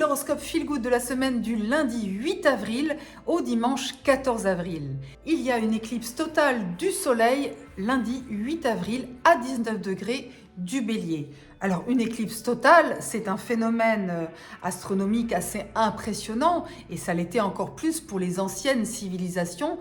l'horoscope Feel Good de la semaine du lundi 8 avril au dimanche 14 avril. Il y a une éclipse totale du soleil lundi 8 avril à 19 degrés du Bélier. Alors une éclipse totale, c'est un phénomène astronomique assez impressionnant et ça l'était encore plus pour les anciennes civilisations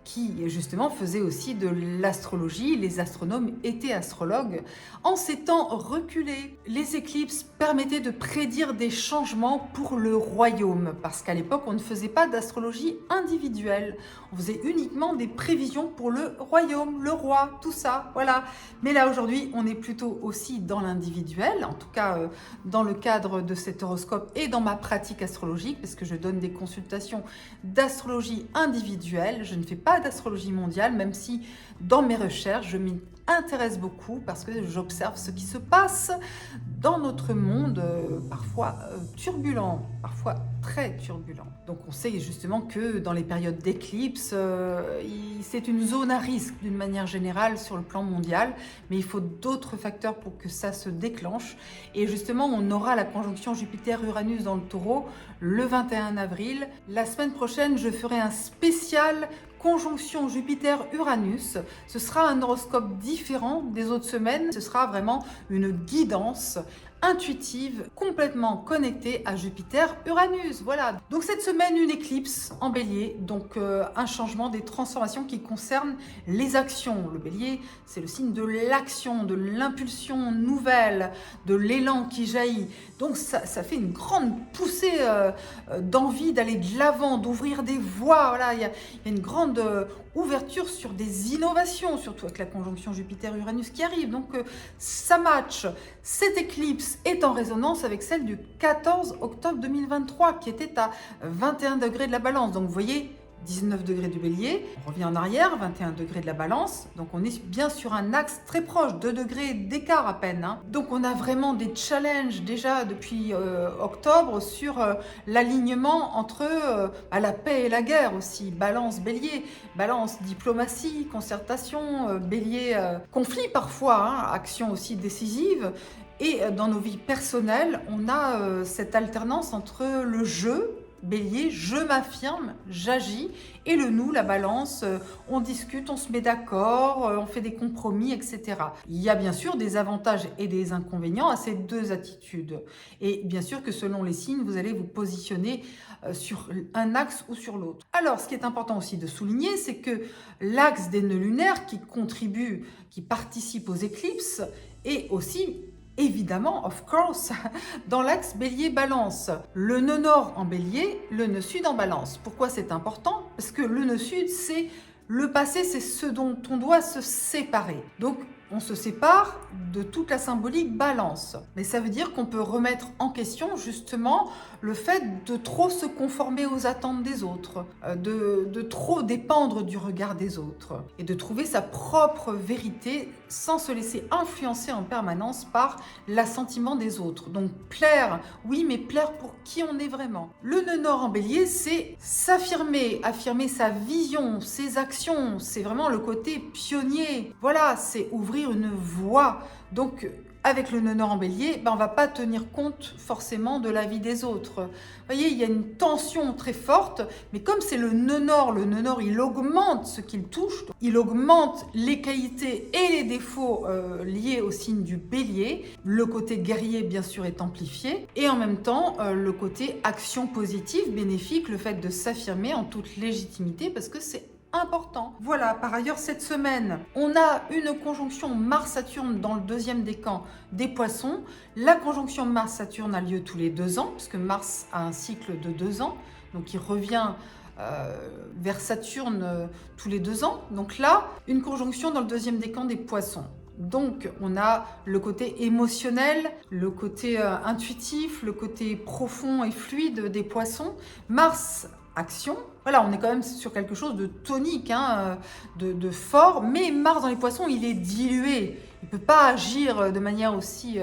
qui justement faisaient aussi de l'astrologie. Les astronomes étaient astrologues. En ces temps reculés, les éclipses permettaient de prédire des changements pour le royaume, parce qu'à l'époque, on ne faisait pas d'astrologie individuelle. On faisait uniquement des prévisions pour le royaume, le roi, tout ça, voilà. Mais là, aujourd'hui, on est plutôt aussi dans l'individuel, en tout cas dans le cadre de cet horoscope et dans ma pratique astrologique, parce que je donne des consultations d'astrologie individuelle. Je ne fais pas d'astrologie mondiale, même si dans mes recherches, je m'y intéresse beaucoup parce que j'observe ce qui se passe dans notre monde, parfois turbulent, parfois très turbulent. Donc on sait justement que dans les périodes d'éclipse, c'est une zone à risque d'une manière générale sur le plan mondial, mais il faut d'autres facteurs pour que ça se déclenche. Et justement, on aura la conjonction Jupiter-Uranus dans le Taureau le 21 avril. La semaine prochaine, je ferai un spécial conjonction Jupiter-Uranus. Ce sera un horoscope différent des autres semaines. Ce sera vraiment une guidance intuitive, complètement connectée à Jupiter-Uranus. Voilà. Donc cette semaine, une éclipse en Bélier, donc un changement, des transformations qui concernent les actions. Le Bélier, c'est le signe de l'action, de l'impulsion nouvelle, de l'élan qui jaillit. Donc ça fait une grande poussée d'envie d'aller de l'avant, d'ouvrir des voies. Voilà, il y a une grande ouverture sur des innovations, surtout avec la conjonction Jupiter-Uranus qui arrive. Donc ça match. Cette éclipse est en résonance avec celle du 14 octobre 2023 qui était à 21 degrés de la Balance. Donc vous voyez, 19 degrés du Bélier, on revient en arrière, 21 degrés de la Balance, donc on est bien sur un axe très proche, 2 degrés d'écart à peine. Donc on a vraiment des challenges déjà depuis octobre sur l'alignement entre la paix et la guerre aussi. Balance, Bélier, Balance, diplomatie, concertation, Bélier, conflit parfois, action aussi décisive. Et dans nos vies personnelles, on a cette alternance entre le jeu, Bélier, je m'affirme, j'agis, et le nous, la Balance, on discute, on se met d'accord, on fait des compromis, etc. Il y a bien sûr des avantages et des inconvénients à ces deux attitudes. Et bien sûr que selon les signes, vous allez vous positionner sur un axe ou sur l'autre. Alors, ce qui est important aussi de souligner, c'est que l'axe des nœuds lunaires qui contribue, qui participe aux éclipses, est aussi évidemment, of course, dans l'axe Bélier-Balance. Le nœud nord en Bélier, le nœud sud en Balance. Pourquoi c'est important? Parce que le nœud sud, c'est le passé, c'est ce dont on doit se séparer. Donc, on se sépare de toute la symbolique Balance. Mais ça veut dire qu'on peut remettre en question justement le fait de trop se conformer aux attentes des autres, de trop dépendre du regard des autres et de trouver sa propre vérité sans se laisser influencer en permanence par l'assentiment des autres. Donc plaire, oui, mais plaire pour qui on est vraiment. Le nœud nord en Bélier, c'est s'affirmer, affirmer sa vision, ses actions. C'est vraiment le côté pionnier. Voilà, c'est ouvrir une voie. Donc, avec le nœud nord en Bélier, on ne va pas tenir compte forcément de la vie des autres. Vous voyez, il y a une tension très forte, mais comme c'est le nœud nord, il augmente ce qu'il touche, il augmente les qualités et les défauts liés au signe du Bélier. Le côté guerrier, bien sûr, est amplifié, et en même temps, le côté action positive, bénéfique, le fait de s'affirmer en toute légitimité, parce que c'est important. Voilà, par ailleurs, cette semaine, on a une conjonction Mars-Saturne dans le deuxième décan des Poissons. La conjonction Mars-Saturne a lieu tous les 2 ans, puisque Mars a un cycle de 2 ans, donc il revient vers Saturne tous les 2 ans. Donc là, une conjonction dans le deuxième décan des Poissons. Donc, on a le côté émotionnel, le côté intuitif, le côté profond et fluide des Poissons. Mars, action. Voilà, on est quand même sur quelque chose de tonique, de fort, mais Mars dans les Poissons, il est dilué. Il ne peut pas agir de manière aussi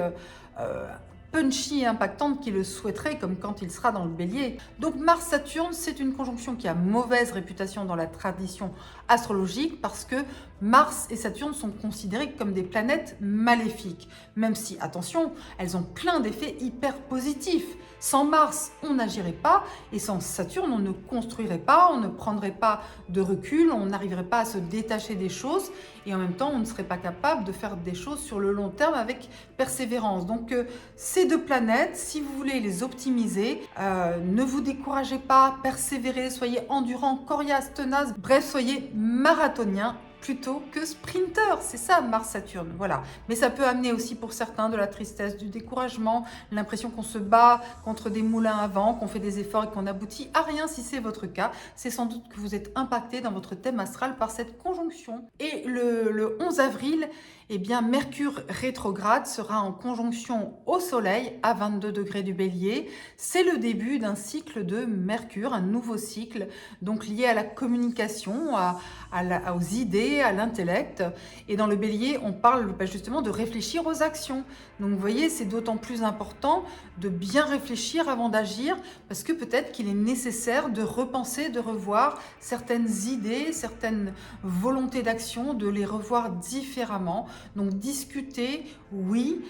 punchy et impactante qu'il le souhaiterait, comme quand il sera dans le Bélier. Donc Mars-Saturne, c'est une conjonction qui a mauvaise réputation dans la tradition astrologique parce que Mars et Saturne sont considérées comme des planètes maléfiques, même si, attention, elles ont plein d'effets hyper positifs. Sans Mars, on n'agirait pas, et sans Saturne, on ne construirait pas, on ne prendrait pas de recul, on n'arriverait pas à se détacher des choses, et en même temps, on ne serait pas capable de faire des choses sur le long terme avec persévérance. Donc, ces deux planètes, si vous voulez les optimiser, ne vous découragez pas, persévérez, soyez endurant, coriace, tenace, bref, soyez marathonien plutôt que sprinter, c'est ça Mars-Saturne, voilà. Mais ça peut amener aussi pour certains de la tristesse, du découragement, l'impression qu'on se bat contre des moulins à vent, qu'on fait des efforts et qu'on aboutit à rien. Si c'est votre cas, c'est sans doute que vous êtes impacté dans votre thème astral par cette conjonction. Et le 11 avril, eh bien, Mercure rétrograde sera en conjonction au Soleil à 22 degrés du Bélier. C'est le début d'un cycle de Mercure, un nouveau cycle, donc lié à la communication, aux idées, à l'intellect. Et dans le Bélier, on parle justement de réfléchir aux actions. Donc vous voyez, c'est d'autant plus important de bien réfléchir avant d'agir, parce que peut-être qu'il est nécessaire de repenser, de revoir certaines idées, certaines volontés d'action, de les revoir différemment. Donc discuter, oui,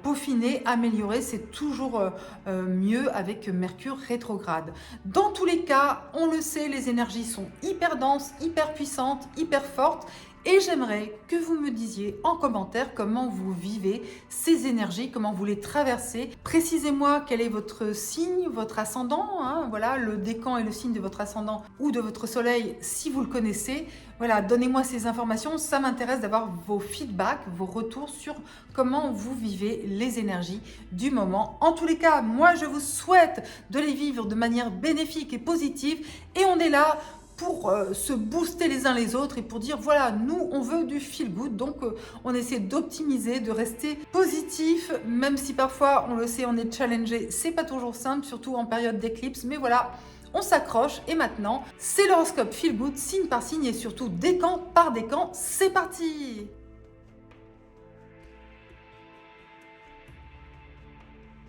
peaufiner, améliorer, c'est toujours mieux avec Mercure rétrograde. Dans tous les cas, on le sait, les énergies sont hyper denses, hyper puissantes, hyper fortes. Et j'aimerais que vous me disiez en commentaire comment vous vivez ces énergies, comment vous les traversez. Précisez-moi quel est votre signe, votre ascendant, hein, voilà, le décan est le signe de votre ascendant ou de votre soleil si vous le connaissez. Voilà, donnez-moi ces informations, ça m'intéresse d'avoir vos feedbacks, vos retours sur comment vous vivez les énergies du moment. En tous les cas, moi je vous souhaite de les vivre de manière bénéfique et positive et on est là pour se booster les uns les autres et pour dire voilà, nous on veut du feel good, donc on essaie d'optimiser, de rester positif, même si parfois on le sait, on est challengé, c'est pas toujours simple, surtout en période d'éclipse, mais voilà, on s'accroche et maintenant c'est l'horoscope feel good, signe par signe et surtout décan par décan, c'est parti!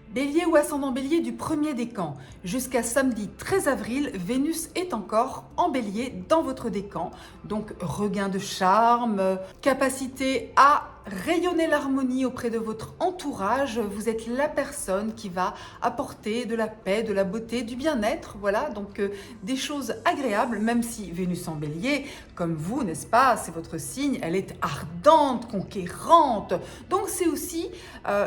Bélier ou ascendant Bélier du premier décan. Jusqu'à samedi 13 avril, Vénus est encore en Bélier dans votre décan. Donc regain de charme, capacité à rayonner l'harmonie auprès de votre entourage. Vous êtes la personne qui va apporter de la paix, de la beauté, du bien-être. Voilà, donc des choses agréables, même si Vénus en Bélier, comme vous, n'est-ce pas, c'est votre signe, elle est ardente, conquérante. Donc c'est aussi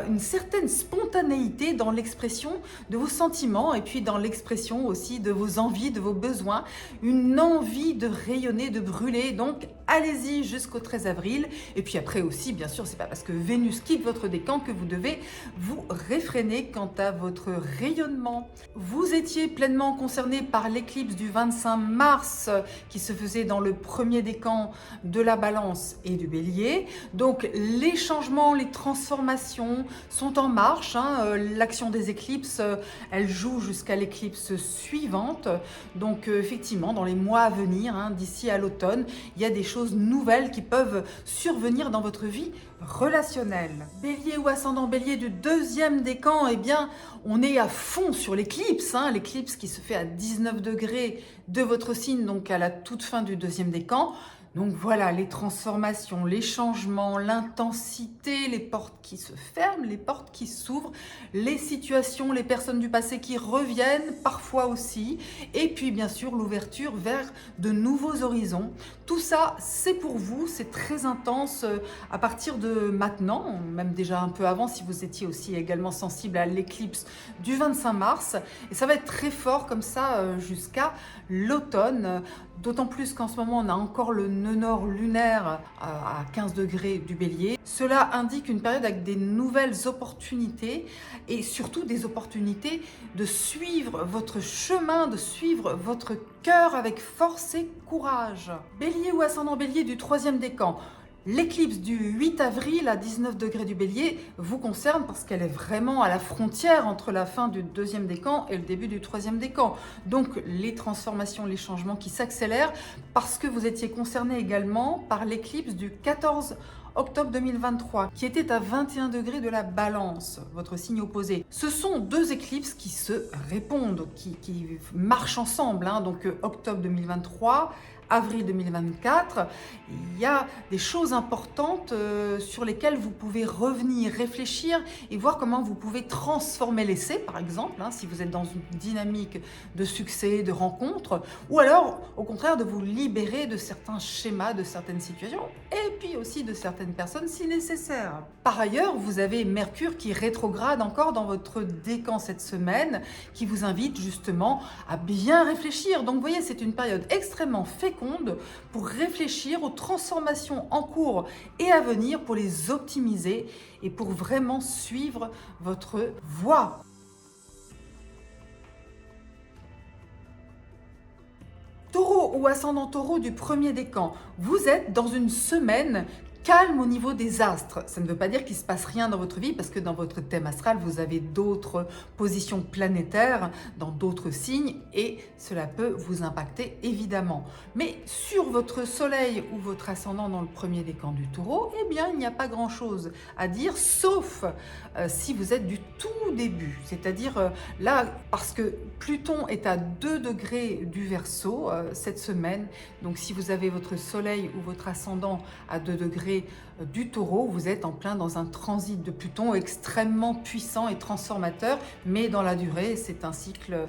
une certaine spontanéité dans l'expression de vos sentiments et puis dans l'expression aussi de vos envies, de vos besoins, une envie de rayonner, de brûler. Donc allez-y jusqu'au 13 avril. Et puis après aussi, bien sûr, c'est pas parce que Vénus quitte votre décan que vous devez vous réfréner quant à votre rayonnement. Vous étiez pleinement concerné par l'éclipse du 25 mars qui se faisait dans le premier décan de la Balance et du Bélier. Donc les changements, les transformations sont en marche. L'action des éclipses, elle joue jusqu'à l'éclipse suivante. Donc effectivement, dans les mois à venir, d'ici à l'automne, il y a des choses nouvelles qui peuvent survenir dans votre vie relationnelle. Bélier ou ascendant Bélier du deuxième décan, eh bien, on est à fond sur l'éclipse, l'éclipse qui se fait à 19 degrés de votre signe, donc à la toute fin du deuxième décan. Donc voilà, les transformations, les changements, l'intensité, les portes qui se ferment, les portes qui s'ouvrent, les situations, les personnes du passé qui reviennent parfois aussi, et puis bien sûr l'ouverture vers de nouveaux horizons. Tout ça, c'est pour vous, c'est très intense à partir de maintenant, même déjà un peu avant si vous étiez aussi également sensible à l'éclipse du 25 mars. Et ça va être très fort comme ça jusqu'à l'automne. D'autant plus qu'en ce moment, on a encore le nœud nord lunaire à 15 degrés du Bélier. Cela indique une période avec des nouvelles opportunités et surtout des opportunités de suivre votre chemin, de suivre votre cœur avec force et courage. Bélier ou ascendant Bélier du troisième décan. L'éclipse du 8 avril à 19 degrés du Bélier vous concerne parce qu'elle est vraiment à la frontière entre la fin du deuxième décan et le début du troisième décan. Donc les transformations, les changements qui s'accélèrent parce que vous étiez concerné également par l'éclipse du 14 octobre 2023 qui était à 21 degrés de la Balance, votre signe opposé. Ce sont deux éclipses qui se répondent, qui marchent ensemble. Donc octobre 2023 avril 2024, il y a des choses importantes sur lesquelles vous pouvez revenir, réfléchir et voir comment vous pouvez transformer l'essai, par exemple, si vous êtes dans une dynamique de succès, de rencontre, ou alors au contraire de vous libérer de certains schémas, de certaines situations et puis aussi de certaines personnes si nécessaire. Par ailleurs, vous avez Mercure qui rétrograde encore dans votre décan cette semaine, qui vous invite justement à bien réfléchir. Donc vous voyez, c'est une période extrêmement féconde pour réfléchir aux transformations en cours et à venir, pour les optimiser et pour vraiment suivre votre voie. Taureau ou ascendant Taureau du premier décan, vous êtes dans une semaine calme au niveau des astres. Ça ne veut pas dire qu'il ne se passe rien dans votre vie, parce que dans votre thème astral, vous avez d'autres positions planétaires dans d'autres signes et cela peut vous impacter évidemment. Mais sur votre soleil ou votre ascendant dans le premier décan du Taureau, eh bien, il n'y a pas grand-chose à dire, sauf si vous êtes du tout début. C'est-à-dire là, parce que Pluton est à 2 degrés du Verseau cette semaine, donc si vous avez votre soleil ou votre ascendant à 2 degrés du Taureau, vous êtes en plein dans un transit de Pluton extrêmement puissant et transformateur, mais dans la durée, c'est un cycle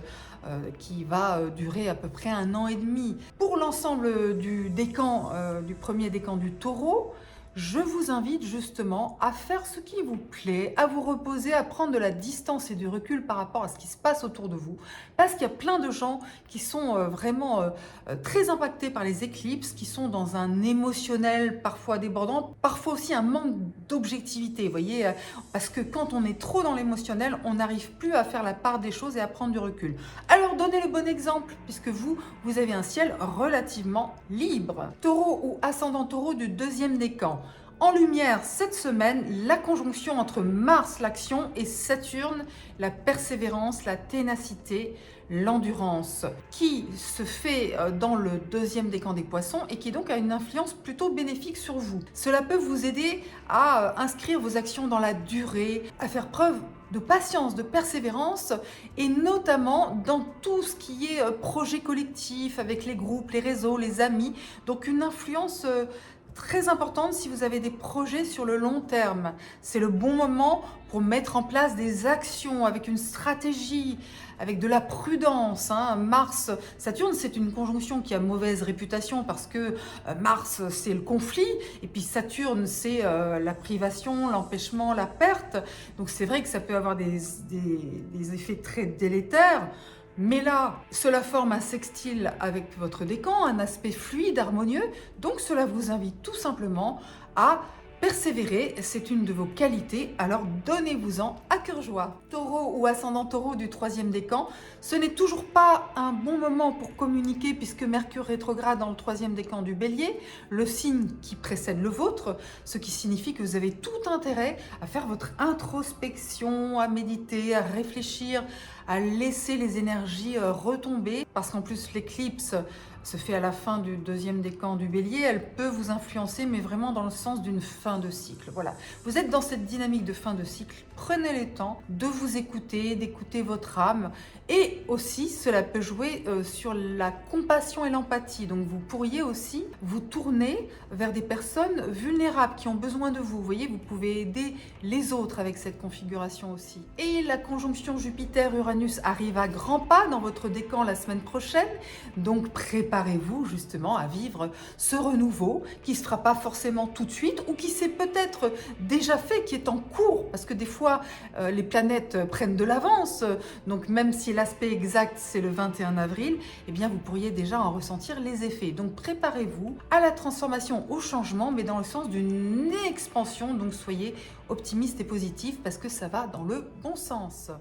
qui va durer à peu près 1 an et demi. Pour l'ensemble du décan, du premier décan du Taureau, je vous invite justement à faire ce qui vous plaît, à vous reposer, à prendre de la distance et du recul par rapport à ce qui se passe autour de vous. Parce qu'il y a plein de gens qui sont vraiment très impactés par les éclipses, qui sont dans un émotionnel parfois débordant, parfois aussi un manque d'objectivité, vous voyez, parce que quand on est trop dans l'émotionnel, on n'arrive plus à faire la part des choses et à prendre du recul. Alors donnez le bon exemple, puisque vous avez un ciel relativement libre. Taureau ou ascendant Taureau du deuxième décan. En lumière cette semaine, la conjonction entre Mars, l'action, et Saturne, la persévérance, la ténacité, l'endurance, qui se fait dans le deuxième décan des Poissons et qui donc a une influence plutôt bénéfique sur vous. Cela peut vous aider à inscrire vos actions dans la durée, à faire preuve de patience, de persévérance, et notamment dans tout ce qui est projet collectif avec les groupes, les réseaux, les amis. Donc une influence très importante si vous avez des projets sur le long terme. C'est le bon moment pour mettre en place des actions avec une stratégie, avec de la prudence. Mars, Saturne, c'est une conjonction qui a mauvaise réputation parce que Mars, c'est le conflit, et puis Saturne, c'est la privation, l'empêchement, la perte. Donc c'est vrai que ça peut avoir des effets très délétères. Mais là, cela forme un sextile avec votre décan, un aspect fluide, harmonieux. Donc cela vous invite tout simplement à persévérer, c'est une de vos qualités, alors donnez-vous-en à cœur joie. Taureau ou ascendant Taureau du troisième décan, ce n'est toujours pas un bon moment pour communiquer puisque Mercure rétrograde dans le troisième décan du Bélier, le signe qui précède le vôtre, ce qui signifie que vous avez tout intérêt à faire votre introspection, à méditer, à réfléchir, à laisser les énergies retomber, parce qu'en plus l'éclipse se fait à la fin du deuxième décan du Bélier, elle peut vous influencer, mais vraiment dans le sens d'une fin de cycle. Voilà, vous êtes dans cette dynamique de fin de cycle, prenez le temps de vous écouter, d'écouter votre âme, et aussi cela peut jouer sur la compassion et l'empathie. Donc vous pourriez aussi vous tourner vers des personnes vulnérables qui ont besoin de vous. Vous voyez, vous pouvez aider les autres avec cette configuration aussi. Et la conjonction Jupiter-Uranus arrive à grands pas dans votre décan la semaine prochaine, donc préparez-vous justement à vivre ce renouveau qui ne se fera pas forcément tout de suite ou qui s'est peut-être déjà fait, qui est en cours, parce que des fois les planètes prennent de l'avance, donc même si l'aspect exact c'est le 21 avril, eh bien vous pourriez déjà en ressentir les effets. Donc préparez-vous à la transformation, au changement, mais dans le sens d'une expansion, donc soyez optimiste et positif parce que ça va dans le bon sens.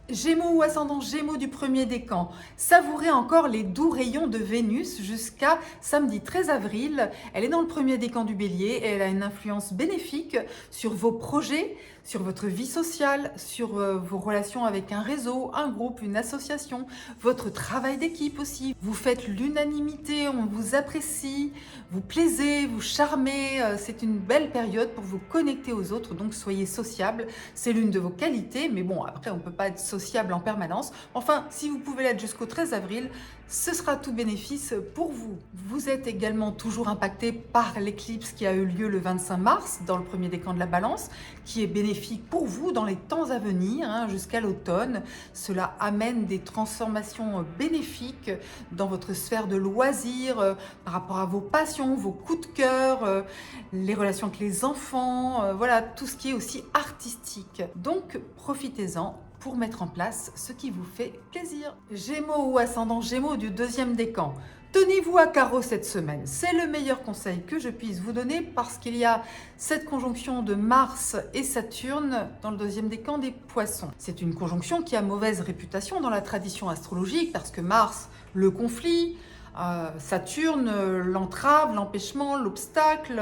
Gémeaux ou ascendant Gémeaux du premier décan, savourez encore les doux rayons de Vénus jusqu'à samedi 13 avril. Elle est dans le premier décan du Bélier et elle a une influence bénéfique sur vos projets, sur votre vie sociale, sur vos relations avec un réseau, un groupe, une association, votre travail d'équipe aussi. Vous faites l'unanimité, on vous apprécie, vous plaisez, vous charmez. C'est une belle période pour vous connecter aux autres, donc soyez sociable. C'est l'une de vos qualités, mais bon, après, on ne peut pas être sociable en permanence. Enfin, si vous pouvez l'être jusqu'au 13 avril, ce sera tout bénéfice pour vous. Vous êtes également toujours impacté par l'éclipse qui a eu lieu le 25 mars dans le premier décan de la Balance, qui est bénéfique pour vous dans les temps à venir, jusqu'à l'automne. Cela amène des transformations bénéfiques dans votre sphère de loisirs, par rapport à vos passions, vos coups de cœur, les relations avec les enfants, voilà, tout ce qui est aussi artistique. Donc, profitez-en pour mettre en place ce qui vous fait plaisir. Gémeaux ou ascendant Gémeaux du deuxième décan. Tenez-vous à carreau cette semaine. C'est le meilleur conseil que je puisse vous donner parce qu'il y a cette conjonction de Mars et Saturne dans le deuxième décan des Poissons. C'est une conjonction qui a mauvaise réputation dans la tradition astrologique parce que Mars, le conflit, Saturne, l'entrave, l'empêchement, l'obstacle,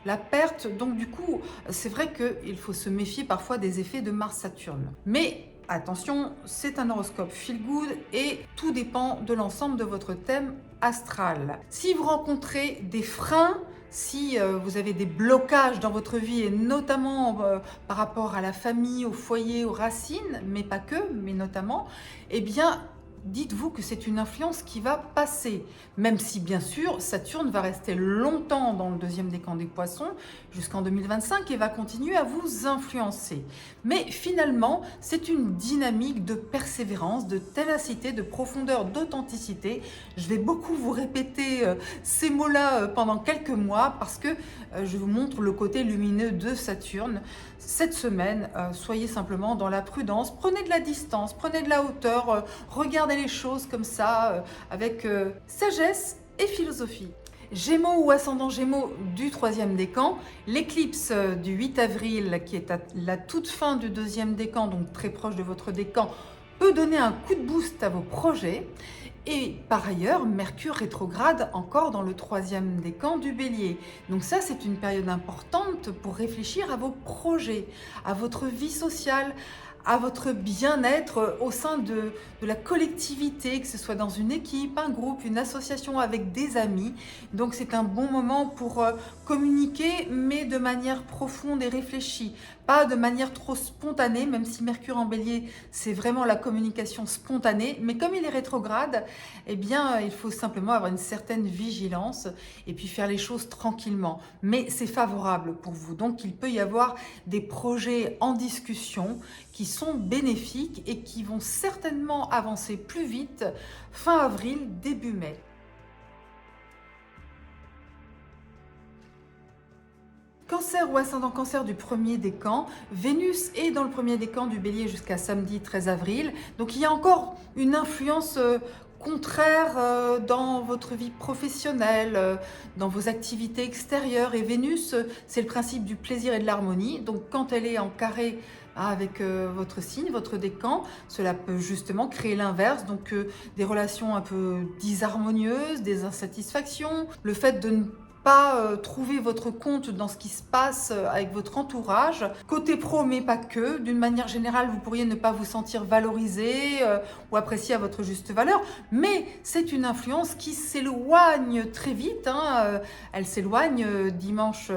la perte. Donc du coup, c'est vrai qu'il faut se méfier parfois des effets de Mars-Saturne. Mais attention, c'est un horoscope feel good et tout dépend de l'ensemble de votre thème astral. Si vous rencontrez des freins, si vous avez des blocages dans votre vie et notamment par rapport à la famille, au foyer, aux racines, mais pas que, mais notamment, eh bien, dites-vous que c'est une influence qui va passer, même si bien sûr Saturne va rester longtemps dans le deuxième décan des Poissons jusqu'en 2025 et va continuer à vous influencer. Mais finalement, c'est une dynamique de persévérance, de ténacité, de profondeur, d'authenticité. Je vais beaucoup vous répéter ces mots-là pendant quelques mois parce que je vous montre le côté lumineux de Saturne. Cette semaine, soyez simplement dans la prudence, prenez de la distance, prenez de la hauteur, regardez les choses comme ça, avec sagesse et philosophie. Gémeaux ou ascendant Gémeaux du troisième décan, l'éclipse du 8 avril, qui est à la toute fin du deuxième décan, donc très proche de votre décan, peut donner un coup de boost à vos projets. Et par ailleurs, Mercure rétrograde encore dans le troisième décan du Bélier. Donc ça, c'est une période importante pour réfléchir à vos projets, à votre vie sociale, à votre bien-être au sein de la collectivité, que ce soit dans une équipe, un groupe, une association, avec des amis. Donc c'est un bon moment pour communiquer, mais de manière profonde et réfléchie, pas de manière trop spontanée, même si Mercure en Bélier, c'est vraiment la communication spontanée. Mais comme il est rétrograde, eh bien, il faut simplement avoir une certaine vigilance et puis faire les choses tranquillement. Mais c'est favorable pour vous. Donc il peut y avoir des projets en discussion qui sont bénéfiques et qui vont certainement avancer plus vite fin avril, début mai. Cancer ou ascendant Cancer du premier décan, Vénus est dans le premier décan du Bélier jusqu'à samedi 13 avril. Donc il y a encore une influence contraire dans votre vie professionnelle, dans vos activités extérieures. Et Vénus, c'est le principe du plaisir et de l'harmonie. Donc quand elle est en carré avec votre signe, votre décan, cela peut justement créer l'inverse, donc des relations un peu disharmonieuses, des insatisfactions, le fait de ne pas trouver votre compte dans ce qui se passe avec votre entourage. Côté pro, mais pas que. D'une manière générale, vous pourriez ne pas vous sentir valorisé ou apprécié à votre juste valeur, mais c'est une influence qui s'éloigne très vite. Elle s'éloigne dimanche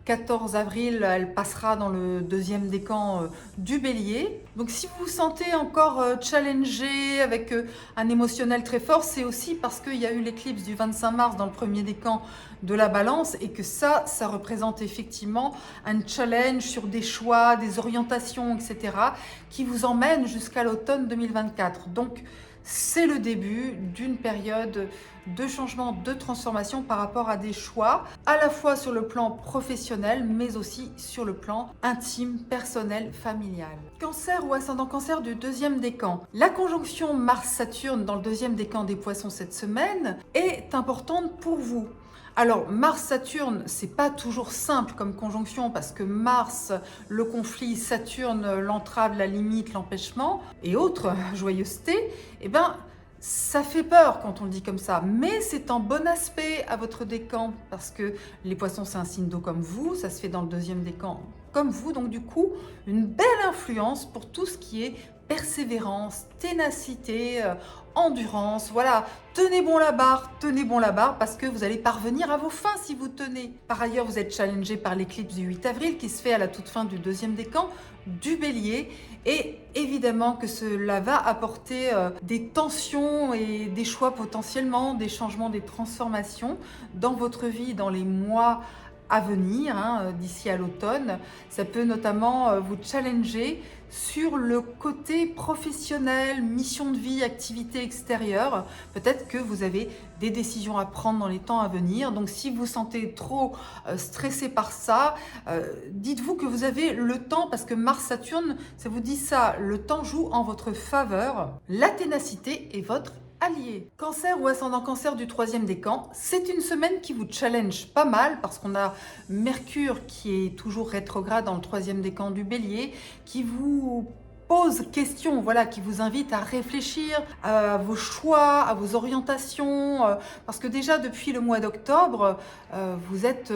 14 avril, elle passera dans le deuxième décan du Bélier. Donc si vous vous sentez encore challengé avec un émotionnel très fort, c'est aussi parce qu'il y a eu l'éclipse du 25 mars dans le premier décan de la Balance et que ça représente effectivement un challenge sur des choix, des orientations, etc. qui vous emmène jusqu'à l'automne 2024. Donc c'est le début d'une période de changement, de transformation par rapport à des choix, à la fois sur le plan professionnel, mais aussi sur le plan intime, personnel, familial. Cancer ou ascendant Cancer du deuxième décan. La conjonction Mars-Saturne dans le deuxième décan des Poissons cette semaine est importante pour vous. Alors Mars-Saturne, c'est pas toujours simple comme conjonction parce que Mars, le conflit, Saturne, l'entrave, la limite, l'empêchement et autres joyeusetés, eh ben Ça fait peur quand on le dit comme ça, mais c'est en bon aspect à votre décan parce que les poissons, c'est un signe d'eau comme vous, ça se fait dans le deuxième décan comme vous, donc du coup, une belle influence pour tout ce qui est persévérance, ténacité, endurance, voilà, tenez bon la barre parce que vous allez parvenir à vos fins si vous tenez. Par ailleurs, vous êtes challengé par l'éclipse du 8 avril qui se fait à la toute fin du deuxième décan du Bélier et évidemment que cela va apporter des tensions et des choix potentiellement, des changements, des transformations dans votre vie dans les mois à venir, d'ici à l'automne. Ça peut notamment vous challenger sur le côté professionnel, mission de vie, activité extérieure. Peut-être que vous avez des décisions à prendre dans les temps à venir. Donc si vous sentez trop stressé par ça, dites-vous que vous avez le temps, parce que Mars-Saturne, ça vous dit ça, le temps joue en votre faveur. La ténacité est votre allié. Cancer ou ascendant Cancer du troisième décan, c'est une semaine qui vous challenge pas mal parce qu'on a Mercure qui est toujours rétrograde dans le troisième décan du Bélier, qui vous pose question, voilà, qui vous invite à réfléchir à vos choix, à vos orientations, parce que déjà depuis le mois d'octobre, vous êtes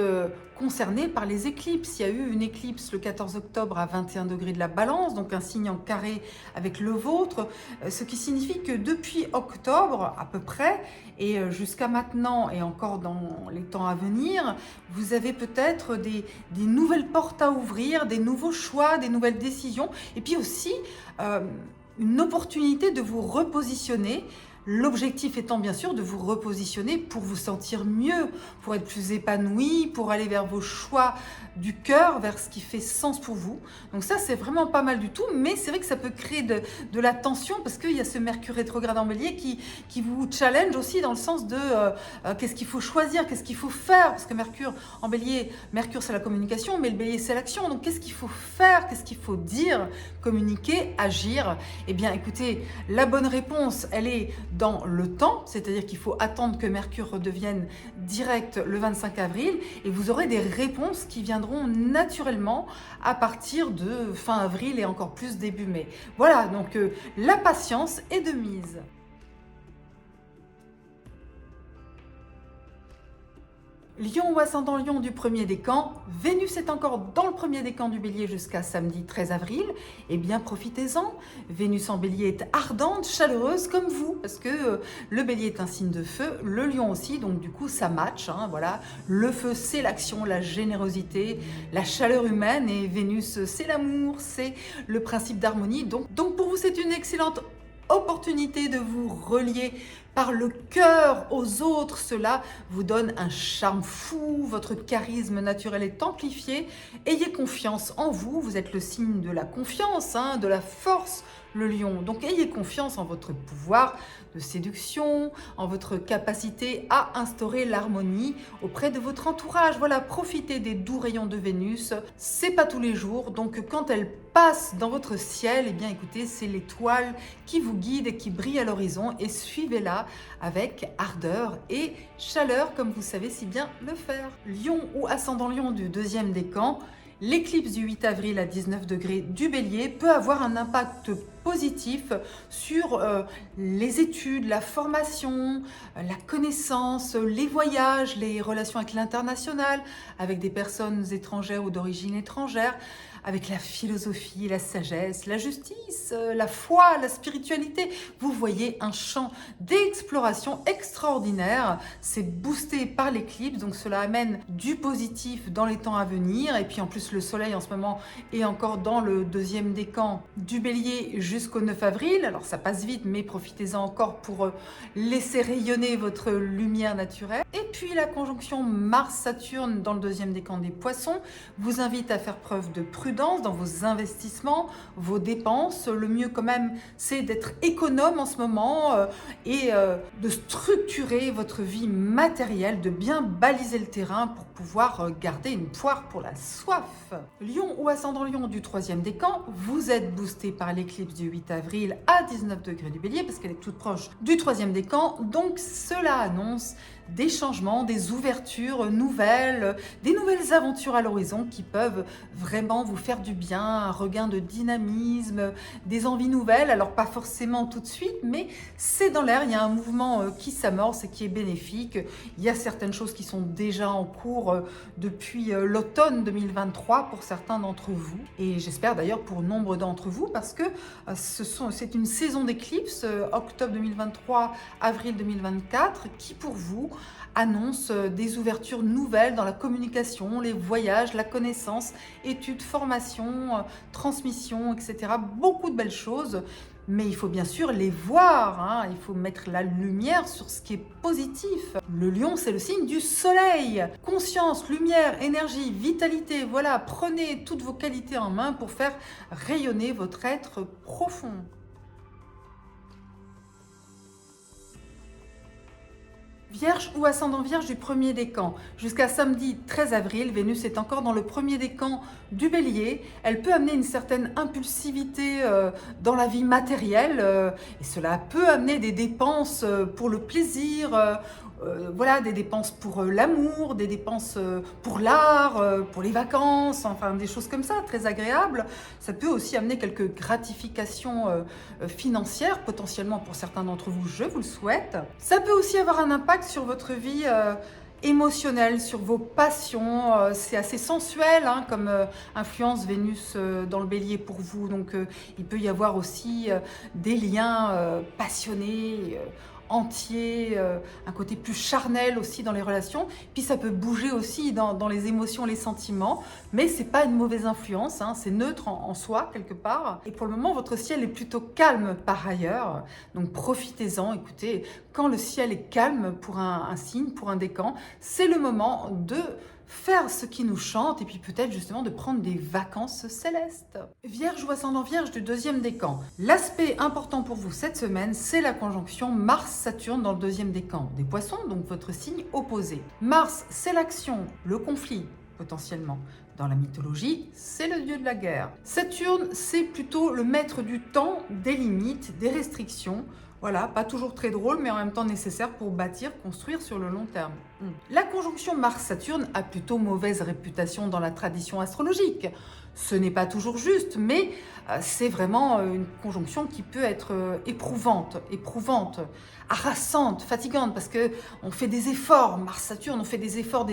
concerné par les éclipses. Il y a eu une éclipse le 14 octobre à 21 degrés de la Balance, donc un signe en carré avec le vôtre, ce qui signifie que depuis octobre à peu près, et jusqu'à maintenant et encore dans les temps à venir, vous avez peut-être des nouvelles portes à ouvrir, des nouveaux choix, des nouvelles décisions, et puis aussi une opportunité de vous repositionner. L'objectif étant bien sûr de vous repositionner pour vous sentir mieux, pour être plus épanoui, pour aller vers vos choix du cœur, vers ce qui fait sens pour vous. Donc ça, c'est vraiment pas mal du tout, mais c'est vrai que ça peut créer de la tension parce qu'il y a ce Mercure rétrograde en Bélier qui vous challenge aussi dans le sens de qu'est-ce qu'il faut choisir, qu'est-ce qu'il faut faire, parce que Mercure en Bélier, Mercure c'est la communication, mais le Bélier c'est l'action. Donc qu'est-ce qu'il faut faire, qu'est-ce qu'il faut dire, communiquer, agir? Eh bien écoutez, la bonne réponse, elle est dans le temps, c'est-à-dire qu'il faut attendre que Mercure redevienne direct le 25 avril et vous aurez des réponses qui viendront naturellement à partir de fin avril et encore plus début mai. Voilà, donc la patience est de mise. Lion ou ascendant Lion du premier décan, Vénus est encore dans le premier décan du Bélier jusqu'à samedi 13 avril. Eh bien, profitez-en. Vénus en Bélier est ardente, chaleureuse comme vous, parce que le Bélier est un signe de feu, le Lion aussi, donc du coup ça match. Voilà. Le feu, c'est l'action, la générosité, la chaleur humaine, et Vénus, c'est l'amour, c'est le principe d'harmonie. Donc pour vous, c'est une excellente opportunité de vous relier par le cœur aux autres. Cela vous donne un charme fou, votre charisme naturel est amplifié. Ayez confiance en vous, vous êtes le signe de la confiance, de la force, le Lion. Donc ayez confiance en votre pouvoir de séduction, en votre capacité à instaurer l'harmonie auprès de votre entourage. Voilà, profitez des doux rayons de Vénus. C'est pas tous les jours, donc quand elle passe dans votre ciel, eh bien écoutez, c'est l'étoile qui vous guide et qui brille à l'horizon, et suivez-la avec ardeur et chaleur comme vous savez si bien le faire. Lion ou ascendant Lion du deuxième décan, l'éclipse du 8 avril à 19 degrés du Bélier peut avoir un impact positif sur les études, la formation, la connaissance, les voyages, les relations avec l'international, avec des personnes étrangères ou d'origine étrangère, avec la philosophie, la sagesse, la justice, la foi, la spiritualité. Vous voyez un champ d'exploration extraordinaire. C'est boosté par l'éclipse, donc cela amène du positif dans les temps à venir. Et puis en plus, le soleil en ce moment est encore dans le deuxième décan du Bélier jusqu'au 9 avril. Alors ça passe vite, mais profitez-en encore pour laisser rayonner votre lumière naturelle. Et puis la conjonction Mars-Saturne dans le deuxième décan des Poissons vous invite à faire preuve de prudence dans vos investissements, vos dépenses. Le mieux quand même, c'est d'être économe en ce moment et de structurer votre vie matérielle, de bien baliser le terrain pour pouvoir garder une poire pour la soif. Lion ou ascendant Lion du troisième décan, vous êtes boosté par l'éclipse du 8 avril à 19 degrés du Bélier parce qu'elle est toute proche du troisième décan, donc cela annonce des changements, des ouvertures nouvelles, des nouvelles aventures à l'horizon qui peuvent vraiment vous vous faire du bien, un regain de dynamisme, des envies nouvelles. Alors pas forcément tout de suite, mais c'est dans l'air, il y a un mouvement qui s'amorce et qui est bénéfique. Il y a certaines choses qui sont déjà en cours depuis l'automne 2023 pour certains d'entre vous. Et j'espère d'ailleurs pour nombre d'entre vous parce que c'est une saison d'éclipse, octobre 2023, avril 2024, qui pour vous annonce des ouvertures nouvelles dans la communication, les voyages, la connaissance, études, formation, transmission, etc. Beaucoup de belles choses. Mais il faut bien sûr les voir, hein. Il faut mettre la lumière sur ce qui est positif. Le lion, c'est le signe du soleil. Conscience, lumière, énergie, vitalité, voilà, prenez toutes vos qualités en main pour faire rayonner votre être profond. Vierge ou ascendant Vierge du premier décan. Jusqu'à samedi 13 avril, Vénus est encore dans le premier décan du Bélier. Elle peut amener une certaine impulsivité dans la vie matérielle et cela peut amener des dépenses pour le plaisir, voilà, des dépenses pour l'amour, des dépenses pour l'art, pour les vacances, enfin des choses comme ça, très agréables. Ça peut aussi amener quelques gratifications financières, potentiellement pour certains d'entre vous, je vous le souhaite. Ça peut aussi avoir un impact sur votre vie émotionnelle, sur vos passions. C'est assez sensuel hein, comme influence Vénus dans le Bélier pour vous. Donc il peut y avoir aussi des liens passionnés, entier, un côté plus charnel aussi dans les relations. Puis ça peut bouger aussi dans les émotions, les sentiments, mais c'est pas une mauvaise influence, hein, c'est neutre en soi quelque part. Et pour le moment, votre ciel est plutôt calme par ailleurs, donc profitez-en. Écoutez, quand le ciel est calme pour un signe, pour un décan, c'est le moment de faire ce qui nous chante et puis peut-être justement de prendre des vacances célestes. Vierge ou ascendant Vierge du deuxième décan. L'aspect important pour vous cette semaine, c'est la conjonction Mars-Saturne dans le deuxième décan des Poissons, donc votre signe opposé. Mars, c'est l'action, le conflit potentiellement. Dans la mythologie, c'est le dieu de la guerre. Saturne, c'est plutôt le maître du temps, des limites, des restrictions. Voilà, pas toujours très drôle, mais en même temps nécessaire pour bâtir, construire sur le long terme. La conjonction Mars-Saturne a plutôt mauvaise réputation dans la tradition astrologique. Ce n'est pas toujours juste, mais c'est vraiment une conjonction qui peut être éprouvante, harassante, fatigante, parce qu'on fait des efforts, Mars-Saturne, on fait des efforts,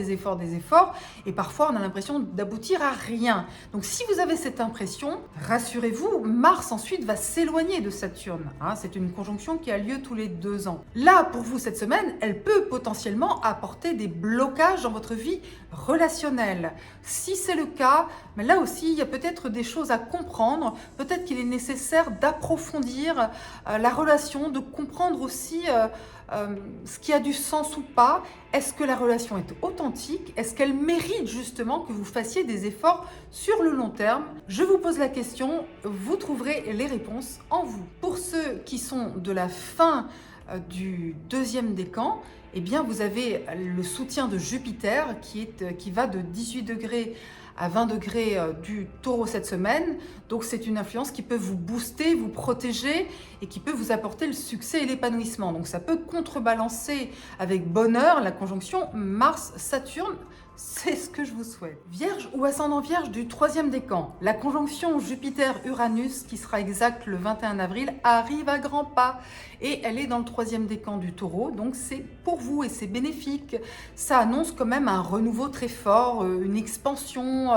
et parfois on a l'impression d'aboutir à rien. Donc si vous avez cette impression, rassurez-vous, Mars ensuite va s'éloigner de Saturne. Hein, c'est une conjonction qui a lieu tous les 2 ans. Là, pour vous cette semaine, elle peut potentiellement apporter des blocages dans votre vie relationnelle. Si c'est le cas, mais là aussi, il y a peut-être des choses à comprendre. Peut-être qu'il est nécessaire d'approfondir la relation, de comprendre aussi ce qui a du sens ou pas. Est-ce que la relation est authentique? Est-ce qu'elle mérite justement que vous fassiez des efforts sur le long terme? Je vous pose la question, vous trouverez les réponses en vous. Pour ceux qui sont de la fin du deuxième décan, eh bien vous avez le soutien de Jupiter qui va de 18 degrés à 20 degrés du Taureau cette semaine. Donc c'est une influence qui peut vous booster, vous protéger et qui peut vous apporter le succès et l'épanouissement. Donc ça peut contrebalancer avec bonheur la conjonction Mars-Saturne. C'est ce que je vous souhaite. Vierge ou ascendant Vierge du troisième décan. La conjonction Jupiter-Uranus, qui sera exacte le 21 avril, arrive à grands pas. Et elle est dans le troisième décan du Taureau, donc c'est pour vous et c'est bénéfique. Ça annonce quand même un renouveau très fort, une expansion,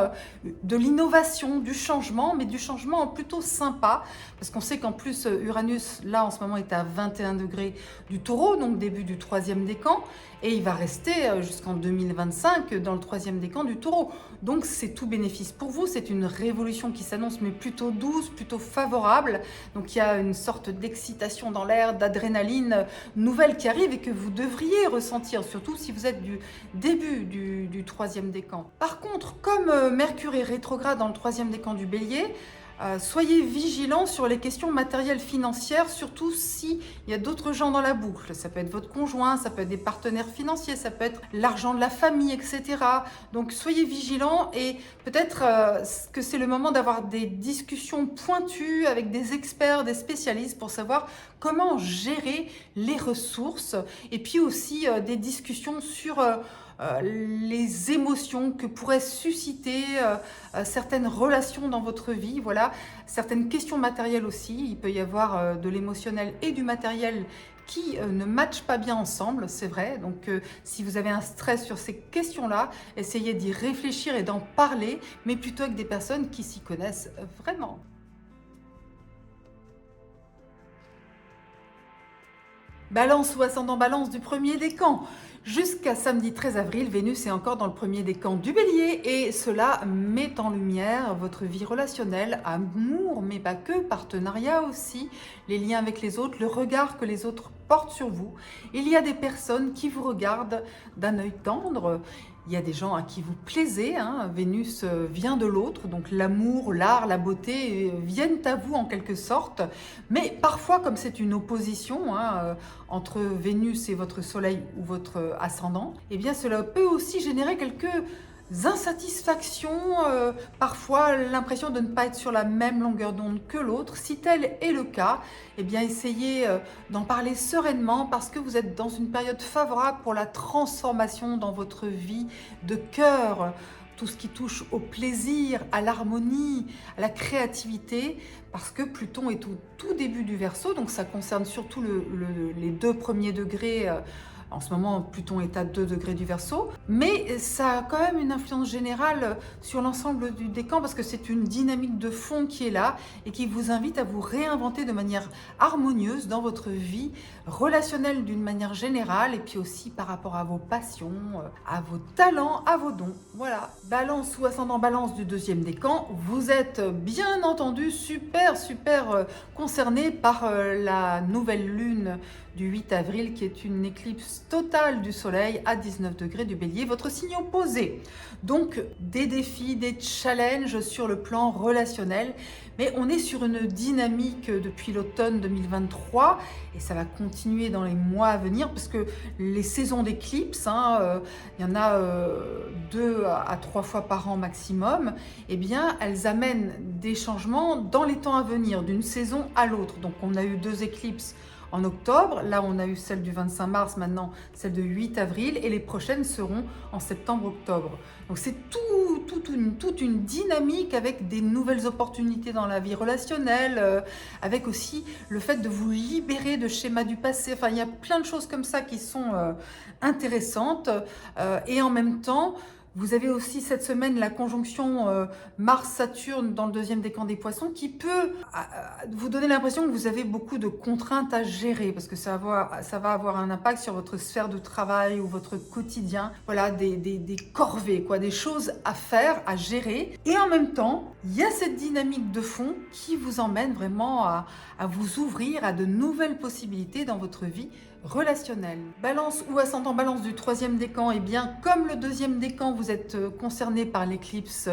de l'innovation, du changement, mais du changement plutôt sympa. Parce qu'on sait qu'en plus, Uranus, là en ce moment, est à 21 degrés du Taureau, donc début du troisième décan. Et il va rester jusqu'en 2025 dans le troisième décan du Taureau. Donc c'est tout bénéfice pour vous, c'est une révolution qui s'annonce mais plutôt douce, plutôt favorable. Donc il y a une sorte d'excitation dans l'air, d'adrénaline nouvelle qui arrive et que vous devriez ressentir, surtout si vous êtes du début du troisième décan. Par contre, comme Mercure est rétrograde dans le troisième décan du Bélier, soyez vigilants sur les questions matérielles financières, surtout s'il y a d'autres gens dans la boucle. Ça peut être votre conjoint, ça peut être des partenaires financiers, ça peut être l'argent de la famille, etc. Donc soyez vigilants et peut-être que c'est le moment d'avoir des discussions pointues avec des experts, des spécialistes pour savoir comment gérer les ressources et puis aussi des discussions sur les émotions que pourraient susciter certaines relations dans votre vie, voilà, certaines questions matérielles aussi. Il peut y avoir de l'émotionnel et du matériel qui ne matchent pas bien ensemble, c'est vrai. Donc si vous avez un stress sur ces questions-là, essayez d'y réfléchir et d'en parler, mais plutôt avec des personnes qui s'y connaissent vraiment. Balance ou ascendant Balance du premier décan. Jusqu'à samedi 13 avril, Vénus est encore dans le premier décan du Bélier et cela met en lumière votre vie relationnelle, amour, mais pas que, partenariat aussi, les liens avec les autres, le regard que les autres portent sur vous. Il y a des personnes qui vous regardent d'un œil tendre. Il y a des gens à qui vous plaisez, hein. Vénus vient de l'autre, donc l'amour, l'art, la beauté viennent à vous en quelque sorte. Mais parfois, comme c'est une opposition entre Vénus et votre Soleil ou votre ascendant, eh bien cela peut aussi générer quelques insatisfactions, parfois l'impression de ne pas être sur la même longueur d'onde que l'autre. Si tel est le cas, eh bien essayez d'en parler sereinement parce que vous êtes dans une période favorable pour la transformation dans votre vie de cœur. Tout ce qui touche au plaisir, à l'harmonie, à la créativité, parce que Pluton est au tout début du Verseau, donc ça concerne surtout les 2 premiers degrés. En ce moment, Pluton est à 2 degrés du Verseau, mais ça a quand même une influence générale sur l'ensemble du décan parce que c'est une dynamique de fond qui est là et qui vous invite à vous réinventer de manière harmonieuse dans votre vie relationnelle d'une manière générale et puis aussi par rapport à vos passions, à vos talents, à vos dons. Voilà, Balance ou ascendant Balance du 2e décan, vous êtes bien entendu super concerné par la nouvelle lune du 8 avril qui est une éclipse totale du soleil à 19 degrés du Bélier, votre signe opposé. Donc des défis, des challenges sur le plan relationnel, mais on est sur une dynamique depuis l'automne 2023 et ça va continuer dans les mois à venir parce que les saisons d'éclipse, il y en a 2 à 3 fois par an maximum, eh bien elles amènent des changements dans les temps à venir, d'une saison à l'autre. Donc on a eu 2 éclipses en octobre, là on a eu celle du 25 mars, maintenant celle de 8 avril et les prochaines seront en septembre-octobre. Donc c'est toute une dynamique avec des nouvelles opportunités dans la vie relationnelle, avec aussi le fait de vous libérer de schémas du passé. Enfin, il y a plein de choses comme ça qui sont intéressantes et en même temps, vous avez aussi cette semaine la conjonction Mars-Saturne dans le 2e décan des Poissons qui peut vous donner l'impression que vous avez beaucoup de contraintes à gérer parce que ça va avoir un impact sur votre sphère de travail ou votre quotidien. Voilà, des corvées, quoi, des choses à faire, à gérer. Et en même temps, il y a cette dynamique de fond qui vous emmène vraiment à vous ouvrir à de nouvelles possibilités dans votre vie relationnelle. Balance ou ascendant Balance du 3e décan, et bien comme le 2e décan, vous êtes concerné par l'éclipse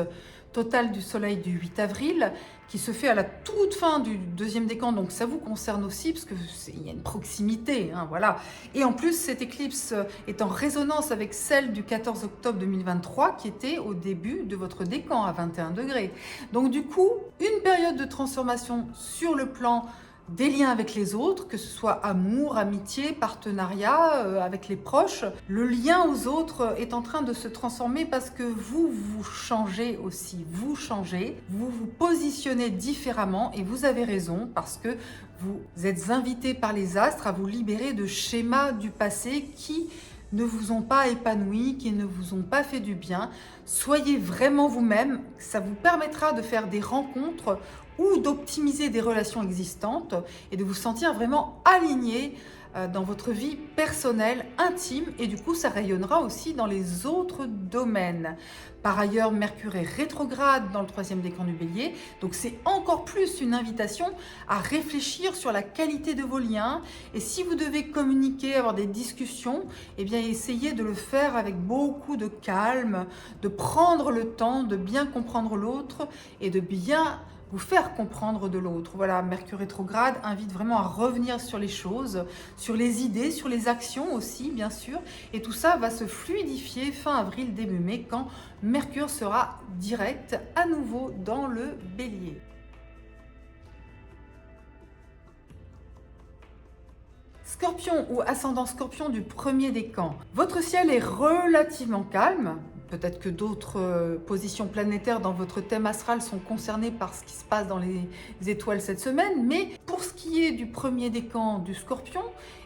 totale du soleil du 8 avril qui se fait à la toute fin du 2e décan, donc ça vous concerne aussi parce qu'il y a une proximité, voilà. Et en plus, cette éclipse est en résonance avec celle du 14 octobre 2023 qui était au début de votre décan à 21 degrés. Donc du coup, une période de transformation sur le plan des liens avec les autres, que ce soit amour, amitié, partenariat, avec les proches. Le lien aux autres est en train de se transformer parce que vous changez aussi, vous changez, vous vous positionnez différemment et vous avez raison parce que vous êtes invité par les astres à vous libérer de schémas du passé qui ne vous ont pas épanoui, qui ne vous ont pas fait du bien. Soyez vraiment vous-même, ça vous permettra de faire des rencontres ou d'optimiser des relations existantes et de vous sentir vraiment aligné dans votre vie personnelle, intime, et du coup ça rayonnera aussi dans les autres domaines. Par ailleurs, Mercure est rétrograde dans le 3e décan du Bélier, donc c'est encore plus une invitation à réfléchir sur la qualité de vos liens, et si vous devez communiquer, avoir des discussions, eh bien essayez de le faire avec beaucoup de calme, de prendre le temps de bien comprendre l'autre et de bien vous faire comprendre de l'autre. Voilà, Mercure rétrograde invite vraiment à revenir sur les choses, sur les idées, sur les actions aussi, bien sûr. Et tout ça va se fluidifier fin avril, début mai, quand Mercure sera direct à nouveau dans le Bélier. Scorpion ou ascendant Scorpion du premier décan. Votre ciel est relativement calme. Peut-être que d'autres positions planétaires dans votre thème astral sont concernées par ce qui se passe dans les étoiles cette semaine, mais pour ce qui est du premier décan du Scorpion,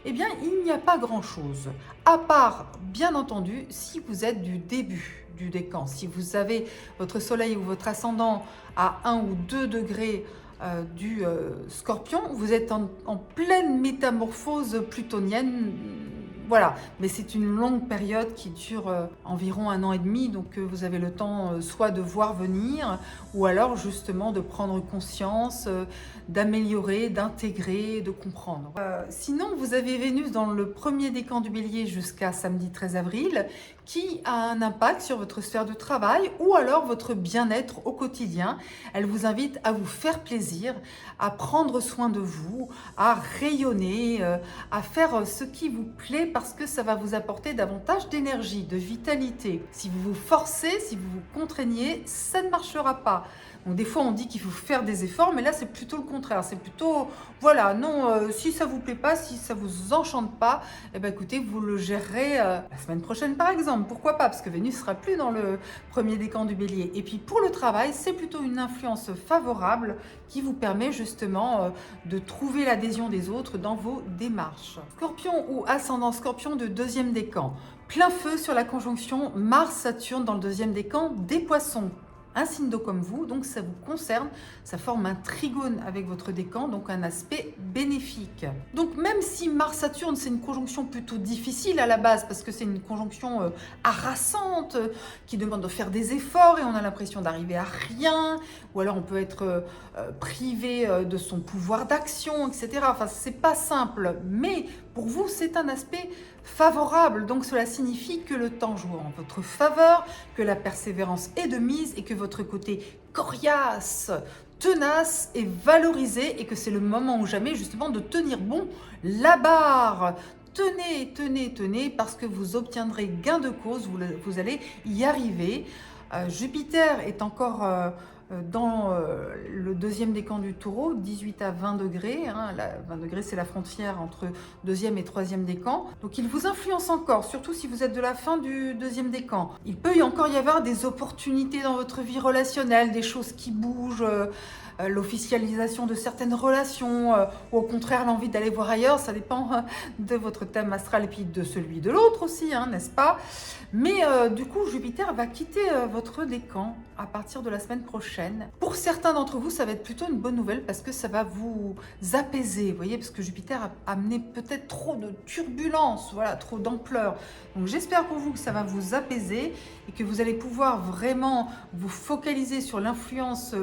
eh bien, il n'y a pas grand-chose. À part, bien entendu, si vous êtes du début du décan, si vous avez votre soleil ou votre ascendant à 1 ou 2 degrés du Scorpion, vous êtes en pleine métamorphose plutonienne. Voilà, mais c'est une longue période qui dure environ 1 an et demi, donc vous avez le temps soit de voir venir, ou alors justement de prendre conscience, d'améliorer, d'intégrer, de comprendre. Sinon, vous avez Vénus dans le premier décan du Bélier jusqu'à samedi 13 avril, qui a un impact sur votre sphère de travail ou alors votre bien-être au quotidien. Elle vous invite à vous faire plaisir, à prendre soin de vous, à rayonner, à faire ce qui vous plaît parce que ça va vous apporter davantage d'énergie, de vitalité. Si vous vous forcez, si vous vous contraignez, ça ne marchera pas. Donc des fois on dit qu'il faut faire des efforts, mais là c'est plutôt le contraire. C'est plutôt, voilà, non, si ça vous plaît pas, si ça vous enchante pas, eh ben écoutez, vous le gérerez la semaine prochaine par exemple. Pourquoi pas? Parce que Vénus sera plus dans le premier décan du Bélier. Et puis pour le travail, c'est plutôt une influence favorable qui vous permet justement de trouver l'adhésion des autres dans vos démarches. Scorpion ou ascendant Scorpion de deuxième décan. Plein feu sur la conjonction Mars-Saturne dans le deuxième décan des Poissons. Un signe d'eau comme vous, donc ça vous concerne, ça forme un trigone avec votre décan, donc un aspect bénéfique. Donc même si Mars-Saturne, c'est une conjonction plutôt difficile à la base, parce que c'est une conjonction harassante, qui demande de faire des efforts et on a l'impression d'arriver à rien, ou alors on peut être privé de son pouvoir d'action, etc. Enfin, c'est pas simple, mais pour vous, c'est un aspect favorable. Donc cela signifie que le temps joue en votre faveur, que la persévérance est de mise et que votre côté coriace, tenace est valorisé et que c'est le moment ou jamais justement de tenir bon la barre. Tenez, tenez, tenez, parce que vous obtiendrez gain de cause, vous allez y arriver. Jupiter est encore dans le deuxième décan du Taureau, 18 à 20 degrés. 20 degrés, c'est la frontière entre deuxième et troisième décan. Donc, il vous influence encore, surtout si vous êtes de la fin du deuxième décan. Il peut encore y avoir des opportunités dans votre vie relationnelle, des choses qui bougent, l'officialisation de certaines relations, ou au contraire l'envie d'aller voir ailleurs. Ça dépend de votre thème astral et puis de celui de l'autre aussi, n'est-ce pas? Mais du coup, Jupiter va quitter votre décan à partir de la semaine prochaine. Pour certains d'entre vous, ça va être plutôt une bonne nouvelle parce que ça va vous apaiser, vous voyez, parce que Jupiter a amené peut-être trop de turbulences, voilà, trop d'ampleur. Donc j'espère pour vous que ça va vous apaiser et que vous allez pouvoir vraiment vous focaliser sur l'influence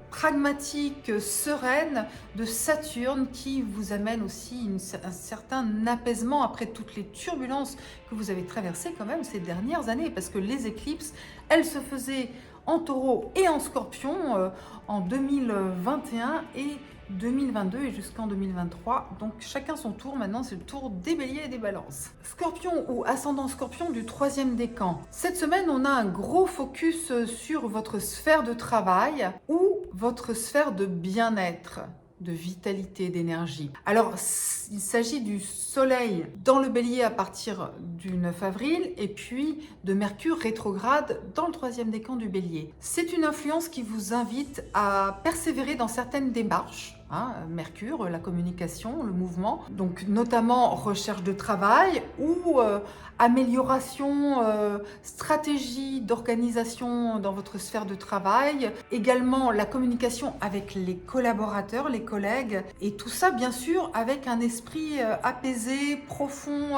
pragmatique, sereine de Saturne qui vous amène aussi un certain apaisement après toutes les turbulences que vous avez traversées quand même ces dernières années, parce que les éclipses, elles se faisaient en Taureau et en Scorpion en 2021 et 2022 et jusqu'en 2023. Donc chacun son tour. Maintenant, c'est le tour des Béliers et des Balances. Scorpion ou ascendant Scorpion du troisième décan. Cette semaine, on a un gros focus sur votre sphère de travail ou votre sphère de bien-être, de vitalité, d'énergie. Alors, il s'agit du Soleil dans le Bélier à partir du 9 avril et puis de Mercure rétrograde dans le troisième décan du Bélier. C'est une influence qui vous invite à persévérer dans certaines démarches. Mercure, la communication, le mouvement, donc notamment recherche de travail ou amélioration, stratégie d'organisation dans votre sphère de travail, également la communication avec les collaborateurs, les collègues, et tout ça bien sûr avec un esprit apaisé, profond,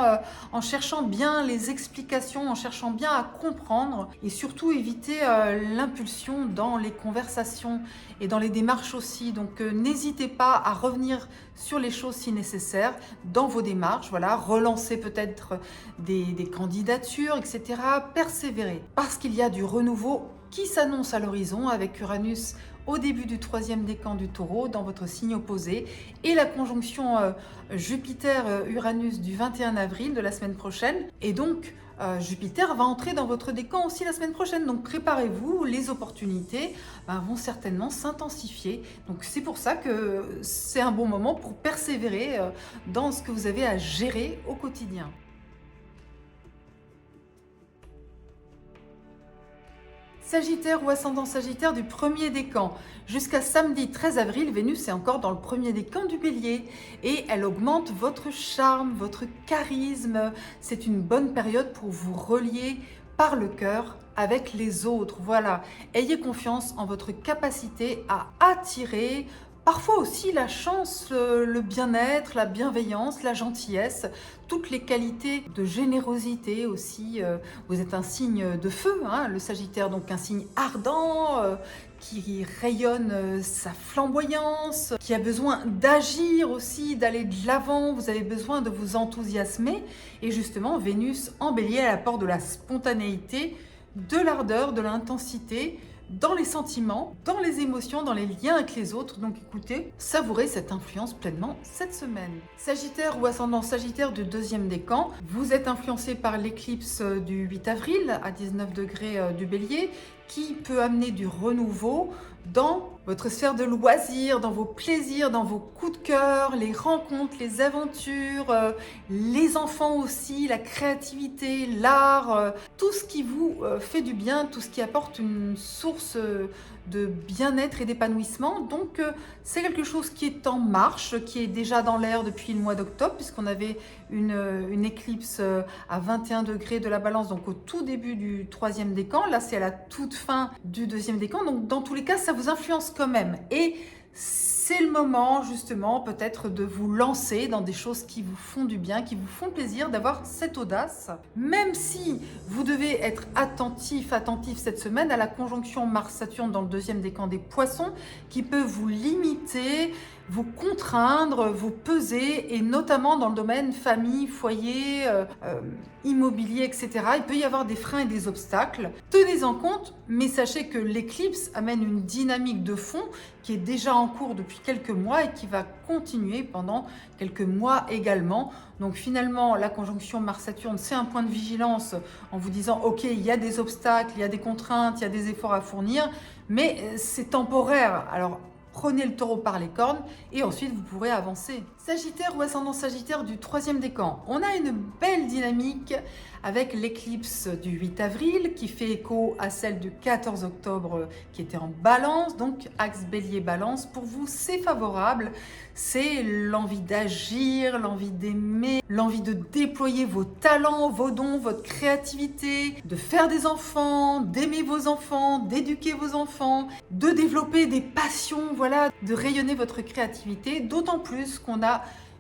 en cherchant bien les explications, en cherchant bien à comprendre et surtout éviter l'impulsion dans les conversations et dans les démarches aussi. Donc n'hésitez pas à revenir sur les choses si nécessaire dans vos démarches, voilà, relancer peut-être des candidatures, etc. Persévérer parce qu'il y a du renouveau qui s'annonce à l'horizon avec Uranus au début du troisième décan du Taureau dans votre signe opposé et la conjonction Jupiter-Uranus du 21 avril de la semaine prochaine. Et donc, Jupiter va entrer dans votre décan aussi la semaine prochaine. Donc, préparez-vous, les opportunités vont certainement s'intensifier. Donc, c'est pour ça que c'est un bon moment pour persévérer dans ce que vous avez à gérer au quotidien. Sagittaire ou ascendant Sagittaire du premier décan. Jusqu'à samedi 13 avril, Vénus est encore dans le premier décan du Bélier et elle augmente votre charme, votre charisme. C'est une bonne période pour vous relier par le cœur avec les autres. Voilà, ayez confiance en votre capacité à attirer parfois aussi la chance, le bien-être, la bienveillance, la gentillesse, toutes les qualités de générosité aussi. Vous êtes un signe de feu, hein, le Sagittaire, donc un signe ardent, qui rayonne sa flamboyance, qui a besoin d'agir aussi, d'aller de l'avant. Vous avez besoin de vous enthousiasmer. Et justement, Vénus en Bélier, elle apporte de la spontanéité, de l'ardeur, de l'intensité, dans les sentiments, dans les émotions, dans les liens avec les autres. Donc écoutez, savourez cette influence pleinement cette semaine. Sagittaire ou ascendant Sagittaire du deuxième décan, vous êtes influencé par l'éclipse du 8 avril à 19 degrés du Bélier qui peut amener du renouveau dans votre sphère de loisirs, dans vos plaisirs, dans vos coups de cœur, les rencontres, les aventures, les enfants aussi, la créativité, l'art, tout ce qui vous fait du bien, tout ce qui apporte une source de bien-être et d'épanouissement. Donc c'est quelque chose qui est en marche, qui est déjà dans l'air depuis le mois d'octobre, puisqu'on avait une éclipse à 21 degrés de la Balance, donc au tout début du troisième décan. Là, c'est à la toute fin du deuxième décan. Donc dans tous les cas, ça vous influence quand même. Et c'est le moment justement peut-être de vous lancer dans des choses qui vous font du bien, qui vous font plaisir, d'avoir cette audace. Même si vous devez être attentif cette semaine à la conjonction Mars-Saturne dans le deuxième décan des Poissons qui peut vous limiter, vous contraindre, vous peser, et notamment dans le domaine famille, foyer, immobilier, etc. Il peut y avoir des freins et des obstacles. Tenez-en compte, mais sachez que l'éclipse amène une dynamique de fond qui est déjà en cours depuis quelques mois et qui va continuer pendant quelques mois également. Donc finalement, la conjonction Mars-Saturne, c'est un point de vigilance en vous disant « Ok, il y a des obstacles, il y a des contraintes, il y a des efforts à fournir, mais c'est temporaire. » Alors, prenez le taureau par les cornes et ensuite vous pourrez avancer. Sagittaire ou ascendant Sagittaire du troisième décan. On a une belle dynamique avec l'éclipse du 8 avril qui fait écho à celle du 14 octobre qui était en Balance. Donc axe Bélier-Balance, pour vous c'est favorable. C'est l'envie d'agir, l'envie d'aimer, l'envie de déployer vos talents, vos dons, votre créativité, de faire des enfants, d'aimer vos enfants, d'éduquer vos enfants, de développer des passions, voilà, de rayonner votre créativité, d'autant plus qu'on a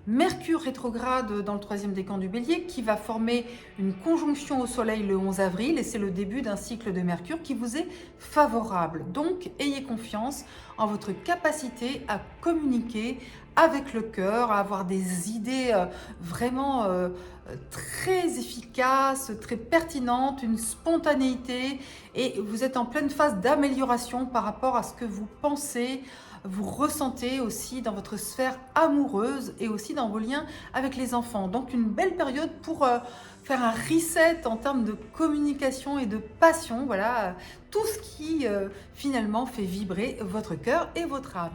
Mercure rétrograde dans le troisième décan du Bélier qui va former une conjonction au Soleil le 11 avril et c'est le début d'un cycle de Mercure qui vous est favorable. Donc, ayez confiance en votre capacité à communiquer avec le cœur, à avoir des idées vraiment très efficaces, très pertinentes, une spontanéité, et vous êtes en pleine phase d'amélioration par rapport à ce que vous pensez, vous ressentez aussi dans votre sphère amoureuse et aussi dans vos liens avec les enfants. Donc une belle période pour faire un reset en termes de communication et de passion. Voilà, tout ce qui finalement fait vibrer votre cœur et votre âme.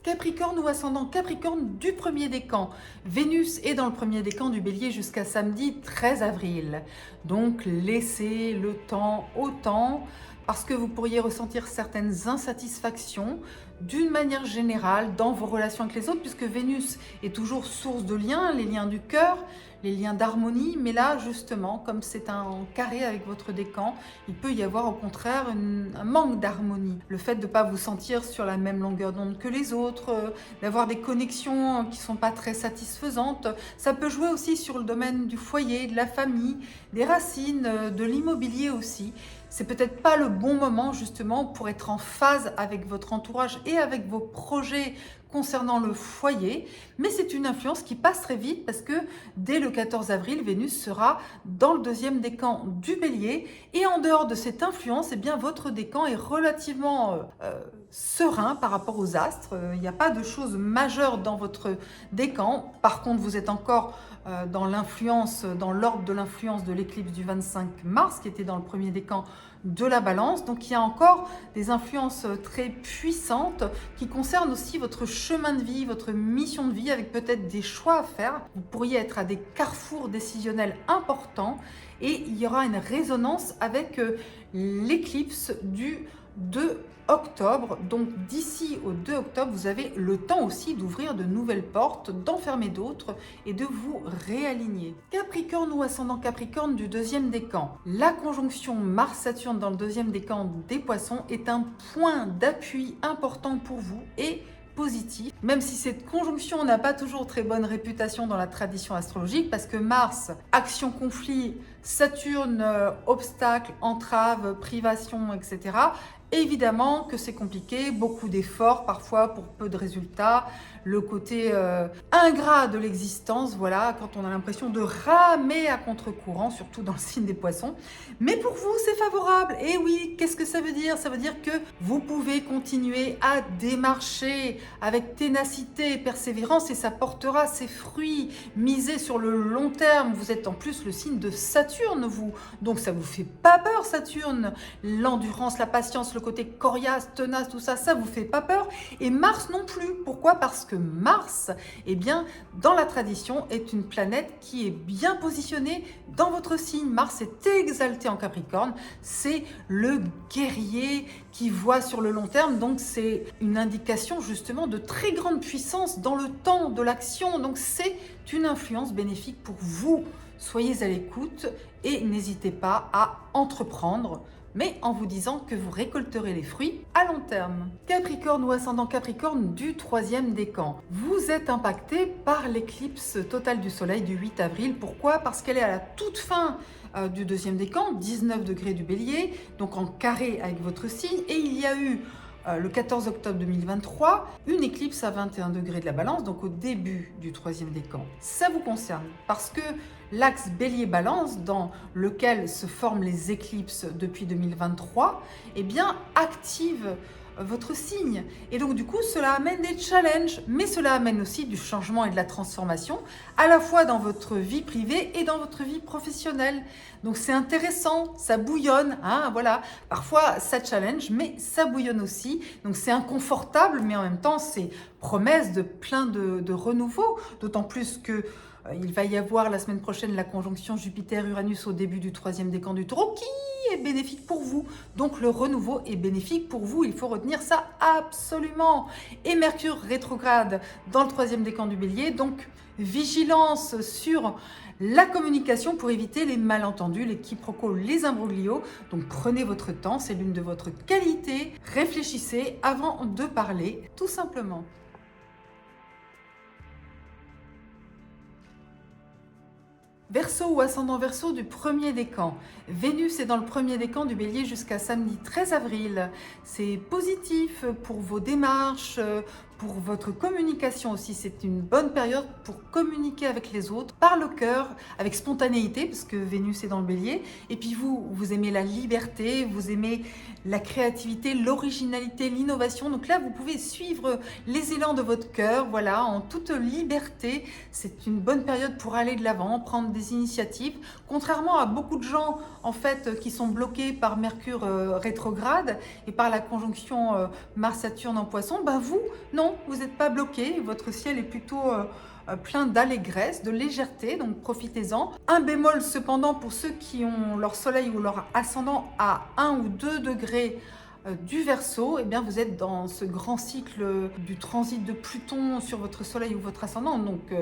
Capricorne ou ascendant Capricorne du premier décan. Vénus est dans le premier décan du Bélier jusqu'à samedi 13 avril. Donc laissez le temps au temps parce que vous pourriez ressentir certaines insatisfactions d'une manière générale dans vos relations avec les autres, puisque Vénus est toujours source de liens, les liens du cœur, les liens d'harmonie. Mais là, justement, comme c'est un carré avec votre décan, il peut y avoir au contraire un manque d'harmonie. Le fait de ne pas vous sentir sur la même longueur d'onde que les autres, d'avoir des connexions qui ne sont pas très satisfaisantes. Ça peut jouer aussi sur le domaine du foyer, de la famille, des racines, de l'immobilier aussi. C'est peut-être pas le bon moment justement pour être en phase avec votre entourage et avec vos projets concernant le foyer, mais c'est une influence qui passe très vite parce que dès le 14 avril, Vénus sera dans le deuxième décan du Bélier et en dehors de cette influence, eh bien, votre décan est relativement serein par rapport aux astres. Il n'y a pas de choses majeures dans votre décan. Par contre, vous êtes encore dans l'influence, dans l'ordre de l'influence de l'éclipse du 25 mars qui était dans le premier décan de la Balance. Donc il y a encore des influences très puissantes qui concernent aussi votre chemin de vie, votre mission de vie, avec peut-être des choix à faire. Vous pourriez être à des carrefours décisionnels importants et il y aura une résonance avec l'éclipse du 2 octobre. Donc d'ici au 2 octobre, vous avez le temps aussi d'ouvrir de nouvelles portes, d'en fermer d'autres et de vous réaligner. Capricorne ou ascendant Capricorne du deuxième décan. La conjonction Mars-Saturne dans le deuxième décan des Poissons est un point d'appui important pour vous et positif, même si cette conjonction n'a pas toujours très bonne réputation dans la tradition astrologique, parce que Mars, action, conflit, Saturne, obstacle, entrave, privation, etc. Évidemment que c'est compliqué, beaucoup d'efforts parfois pour peu de résultats, le côté ingrat de l'existence, voilà, quand on a l'impression de ramer à contre-courant, surtout dans le signe des Poissons. Mais pour vous, c'est favorable. Et oui, qu'est-ce que ça veut dire? Ça veut dire que vous pouvez continuer à démarcher avec ténacité et persévérance et ça portera ses fruits. Misez sur le long terme. Vous êtes en plus le signe de Saturne, vous. Donc ça vous fait pas peur, Saturne. L'endurance, la patience, le côté coriace, tenace, tout ça, ça vous fait pas peur. Et Mars non plus. Pourquoi? Parce que Mars, eh bien, dans la tradition, est une planète qui est bien positionnée dans votre signe. Mars est exalté en Capricorne. C'est le guerrier qui voit sur le long terme. Donc, c'est une indication justement de très grande puissance dans le temps de l'action. Donc, c'est une influence bénéfique pour vous. Soyez à l'écoute et n'hésitez pas à entreprendre, mais en vous disant que vous récolterez les fruits à long terme. Capricorne ou ascendant Capricorne du troisième décan. Vous êtes impacté par l'éclipse totale du Soleil du 8 avril. Pourquoi? Parce qu'elle est à la toute fin du deuxième décan, 19 degrés du Bélier, donc en carré avec votre signe. Et il y a eu le 14 octobre 2023, une éclipse à 21 degrés de la Balance, donc au début du troisième décan. Ça vous concerne parce que l'axe Bélier-Balance, dans lequel se forment les éclipses depuis 2023, eh bien, active votre signe. Et donc, du coup, cela amène des challenges, mais cela amène aussi du changement et de la transformation, à la fois dans votre vie privée et dans votre vie professionnelle. Donc, c'est intéressant, ça bouillonne, hein, voilà. Parfois, ça challenge, mais ça bouillonne aussi. Donc, c'est inconfortable, mais en même temps, c'est promesse de plein de renouveau, d'autant plus que il va y avoir la semaine prochaine la conjonction Jupiter-Uranus au début du troisième décan du Taureau qui est bénéfique pour vous. Donc le renouveau est bénéfique pour vous, il faut retenir ça absolument. Et Mercure rétrograde dans le troisième décan du Bélier, donc vigilance sur la communication pour éviter les malentendus, les quiproquos, les imbroglios. Donc prenez votre temps, c'est l'une de votre qualité. Réfléchissez avant de parler, tout simplement. Verseau ou ascendant Verseau du premier décan. Vénus est dans le premier décan du Bélier jusqu'à samedi 13 avril. C'est positif pour vos démarches, pour votre communication aussi. C'est une bonne période pour communiquer avec les autres par le cœur, avec spontanéité, parce que Vénus est dans le Bélier. Et puis vous aimez la liberté, vous aimez la créativité, l'originalité, l'innovation. Donc là, vous pouvez suivre les élans de votre cœur, voilà, en toute liberté. C'est une bonne période pour aller de l'avant, prendre des initiatives. Contrairement à beaucoup de gens, en fait, qui sont bloqués par Mercure rétrograde et par la conjonction Mars-Saturne en Poisson, ben vous, non, vous n'êtes pas bloqué. Votre ciel est plutôt plein d'allégresse, de légèreté, donc profitez-en. Un bémol cependant pour ceux qui ont leur soleil ou leur ascendant à 1 ou 2 degrés du Verseau, eh bien vous êtes dans ce grand cycle du transit de Pluton sur votre soleil ou votre ascendant, donc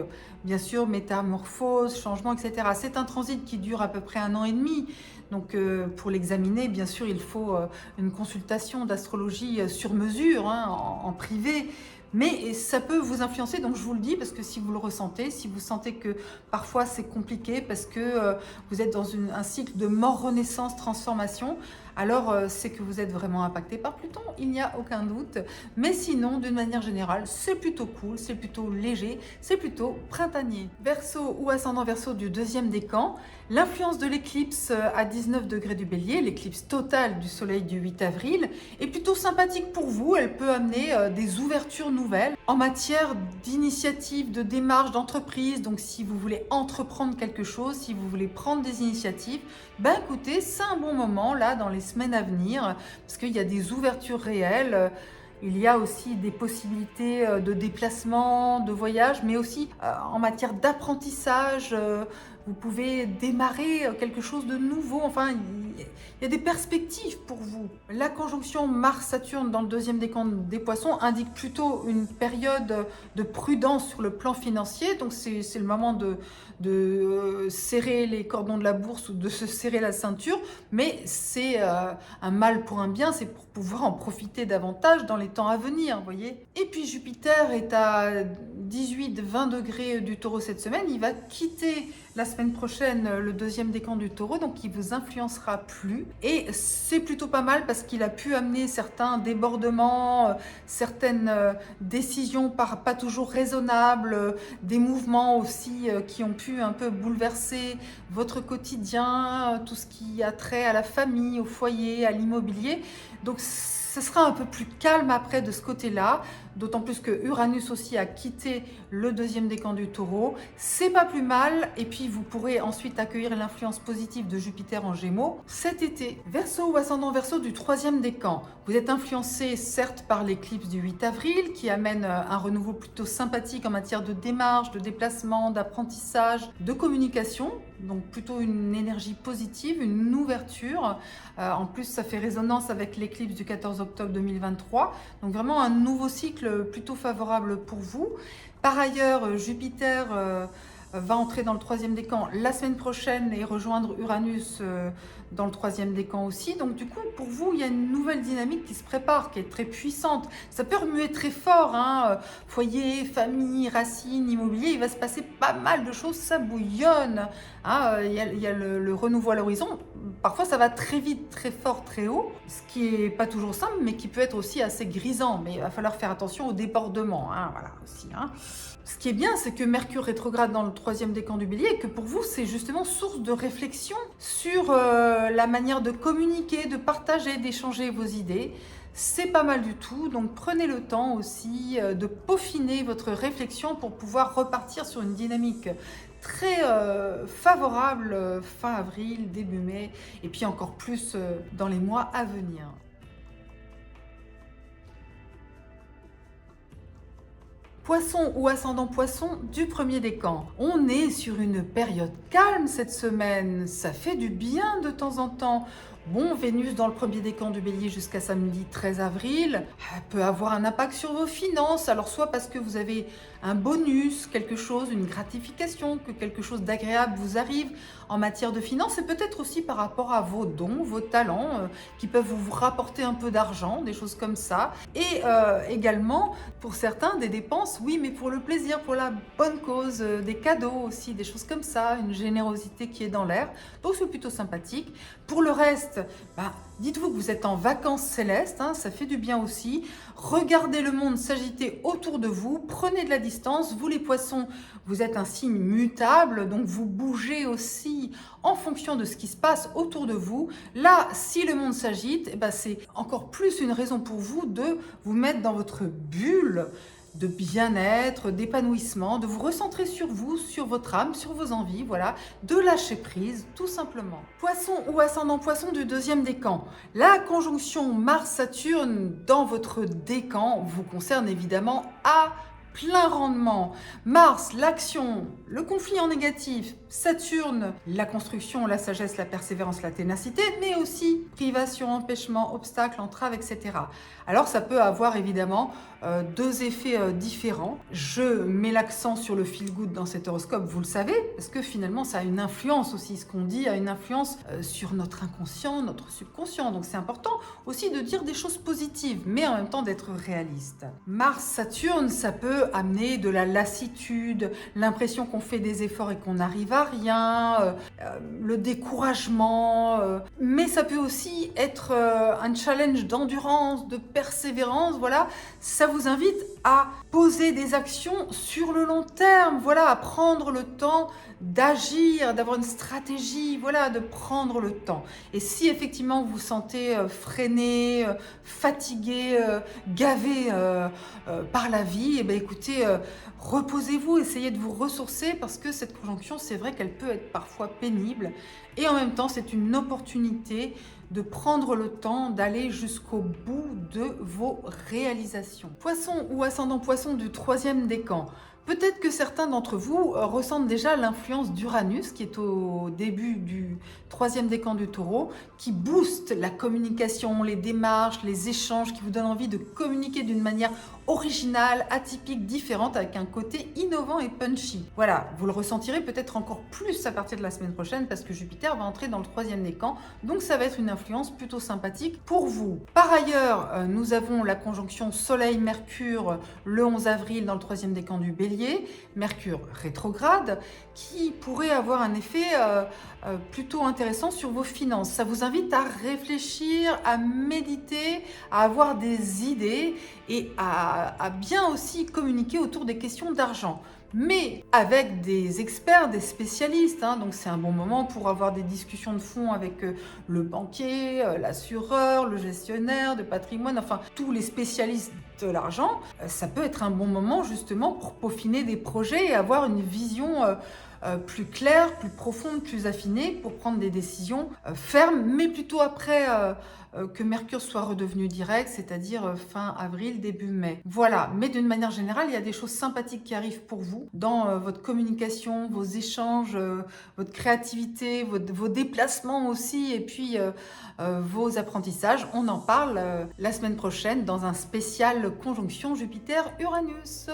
bien sûr métamorphose, changement, etc. C'est un transit qui dure à peu près 1 an et demi, donc pour l'examiner, bien sûr, il faut une consultation d'astrologie sur mesure, hein, en privé. Mais ça peut vous influencer, donc je vous le dis, parce que si vous le ressentez, si vous sentez que parfois c'est compliqué, parce que vous êtes dans un cycle de mort-renaissance-transformation, alors c'est que vous êtes vraiment impacté par Pluton, il n'y a aucun doute. Mais sinon, d'une manière générale, c'est plutôt cool, c'est plutôt léger, c'est plutôt printanier. Verseau ou ascendant Verseau du deuxième décan, l'influence de l'éclipse à 19 degrés du Bélier, l'éclipse totale du Soleil du 8 avril, est plutôt sympathique pour vous. Elle peut amener des ouvertures nouvelles en matière d'initiative, de démarche, d'entreprise. Donc si vous voulez entreprendre quelque chose, si vous voulez prendre des initiatives, ben écoutez, c'est un bon moment là dans les semaines à venir parce qu'il y a des ouvertures réelles. Il y a aussi des possibilités de déplacement, de voyage, mais aussi en matière d'apprentissage. Vous pouvez démarrer quelque chose de nouveau. Enfin, il y a des perspectives pour vous. La conjonction Mars-Saturne dans le deuxième décan des Poissons indique plutôt une période de prudence sur le plan financier. Donc, c'est le moment de serrer les cordons de la bourse ou de se serrer la ceinture. Mais c'est un mal pour un bien. C'est pour pouvoir en profiter davantage dans les temps à venir, vous voyez. Et puis, Jupiter est à 18-20 degrés du Taureau cette semaine. Il va quitter la semaine prochaine le deuxième décan du Taureau, donc il vous influencera plus. Et c'est plutôt pas mal parce qu'il a pu amener certains débordements, certaines décisions pas toujours raisonnables, des mouvements aussi qui ont pu un peu bouleverser votre quotidien, tout ce qui a trait à la famille, au foyer, à l'immobilier. Donc ce sera un peu plus calme après de ce côté-là, d'autant plus que Uranus aussi a quitté le deuxième décan du Taureau. C'est pas plus mal, et puis vous pourrez ensuite accueillir l'influence positive de Jupiter en Gémeaux cet été. Verseau ou ascendant Verseau du troisième décan. Vous êtes influencé certes par l'éclipse du 8 avril qui amène un renouveau plutôt sympathique en matière de démarche, de déplacement, d'apprentissage, de communication. Donc plutôt une énergie positive, une ouverture. En plus, ça fait résonance avec l'éclipse du 14 octobre 2023. Donc vraiment un nouveau cycle plutôt favorable pour vous. Par ailleurs, Jupiter va entrer dans le troisième décan la semaine prochaine et rejoindre Uranus dans le troisième décan aussi. Donc du coup, pour vous, il y a une nouvelle dynamique qui se prépare, qui est très puissante. Ça peut remuer très fort, hein. Foyer, famille, racines, immobilier, il va se passer pas mal de choses, ça bouillonne. Hein. Il y a le renouveau à l'horizon. Parfois, ça va très vite, très fort, très haut, ce qui est pas toujours simple, mais qui peut être aussi assez grisant. Mais il va falloir faire attention au débordement, hein, voilà aussi. Hein. Ce qui est bien, c'est que Mercure rétrograde dans le troisième décan du Bélier et que pour vous, c'est justement source de réflexion sur la manière de communiquer, de partager, d'échanger vos idées. C'est pas mal du tout, donc prenez le temps aussi de peaufiner votre réflexion pour pouvoir repartir sur une dynamique très favorable fin avril, début mai, et puis encore plus dans les mois à venir. Poisson ou ascendant Poisson du premier décan. On est sur une période calme cette semaine, ça fait du bien de temps en temps. Bon, Vénus dans le premier décan du Bélier jusqu'à samedi 13 avril peut avoir un impact sur vos finances. Alors soit parce que vous avez un bonus, quelque chose, une gratification, que quelque chose d'agréable vous arrive en matière de finances, et peut-être aussi par rapport à vos dons, vos talents qui peuvent vous rapporter un peu d'argent, des choses comme ça. Et également, pour certains, des dépenses, oui, mais pour le plaisir, pour la bonne cause, des cadeaux aussi, des choses comme ça, une générosité qui est dans l'air. Donc c'est plutôt sympathique. Pour le reste, dites-vous que vous êtes en vacances célestes, hein, ça fait du bien aussi. Regardez le monde s'agiter autour de vous, prenez de la distance. Vous les poissons, vous êtes un signe mutable, donc vous bougez aussi en fonction de ce qui se passe autour de vous. Là, si le monde s'agite, c'est encore plus une raison pour vous de vous mettre dans votre bulle de bien-être, d'épanouissement, de vous recentrer sur vous, sur votre âme, sur vos envies, voilà, de lâcher prise, tout simplement. Poisson ou ascendant Poisson du deuxième décan. La conjonction Mars-Saturne dans votre décan vous concerne évidemment à plein rendement. Mars, l'action, le conflit en négatif. Saturne, la construction, la sagesse, la persévérance, la ténacité, mais aussi privation, empêchement, obstacle, entrave, etc. Alors ça peut avoir évidemment deux effets différents. Je mets l'accent sur le feel good dans cet horoscope, vous le savez, parce que finalement ça a une influence aussi, ce qu'on dit a une influence sur notre inconscient, notre subconscient. Donc c'est important aussi de dire des choses positives, mais en même temps d'être réaliste. Mars, Saturne, ça peut peut amener de la lassitude, l'impression qu'on fait des efforts et qu'on n'arrive à rien, le découragement. Mais ça peut aussi être un challenge d'endurance, de persévérance. Voilà, ça vous invite à poser des actions sur le long terme. Voilà, à prendre le temps d'agir, d'avoir une stratégie, voilà, de prendre le temps. Et si effectivement vous vous sentez freiné, fatigué, gavé par la vie, et bien écoutez, reposez-vous, essayez de vous ressourcer parce que cette conjonction, c'est vrai qu'elle peut être parfois pénible et en même temps, c'est une opportunité de prendre le temps d'aller jusqu'au bout de vos réalisations. Poisson ou ascendant poisson du 3e décan. Peut-être que certains d'entre vous ressentent déjà l'influence d'Uranus, qui est au début du 3e décan du Taureau, qui booste la communication, les démarches, les échanges, qui vous donne envie de communiquer d'une manière originale, atypique, différente, avec un côté innovant et punchy. Voilà, vous le ressentirez peut-être encore plus à partir de la semaine prochaine, parce que Jupiter va entrer dans le 3e décan, donc ça va être une influence plutôt sympathique pour vous. Par ailleurs, nous avons la conjonction Soleil-Mercure le 11 avril dans le 3e décan du Bélier, Mercure rétrograde, qui pourrait avoir un effet plutôt intéressant sur vos finances. Ça vous invite à réfléchir, à méditer, à avoir des idées et à bien aussi communiquer autour des questions d'argent. Mais avec des experts, des spécialistes, donc c'est un bon moment pour avoir des discussions de fond avec le banquier, l'assureur, le gestionnaire de patrimoine, enfin tous les spécialistes de l'argent. Ça peut être un bon moment justement pour peaufiner des projets et avoir une vision plus claire, plus profonde, plus affinée pour prendre des décisions fermes, mais plutôt après que Mercure soit redevenu direct, c'est-à-dire fin avril, début mai. Voilà, mais d'une manière générale, il y a des choses sympathiques qui arrivent pour vous dans votre communication, vos échanges, votre créativité, vos déplacements aussi, et puis vos apprentissages. On en parle la semaine prochaine dans un spécial conjonction Jupiter-Uranus.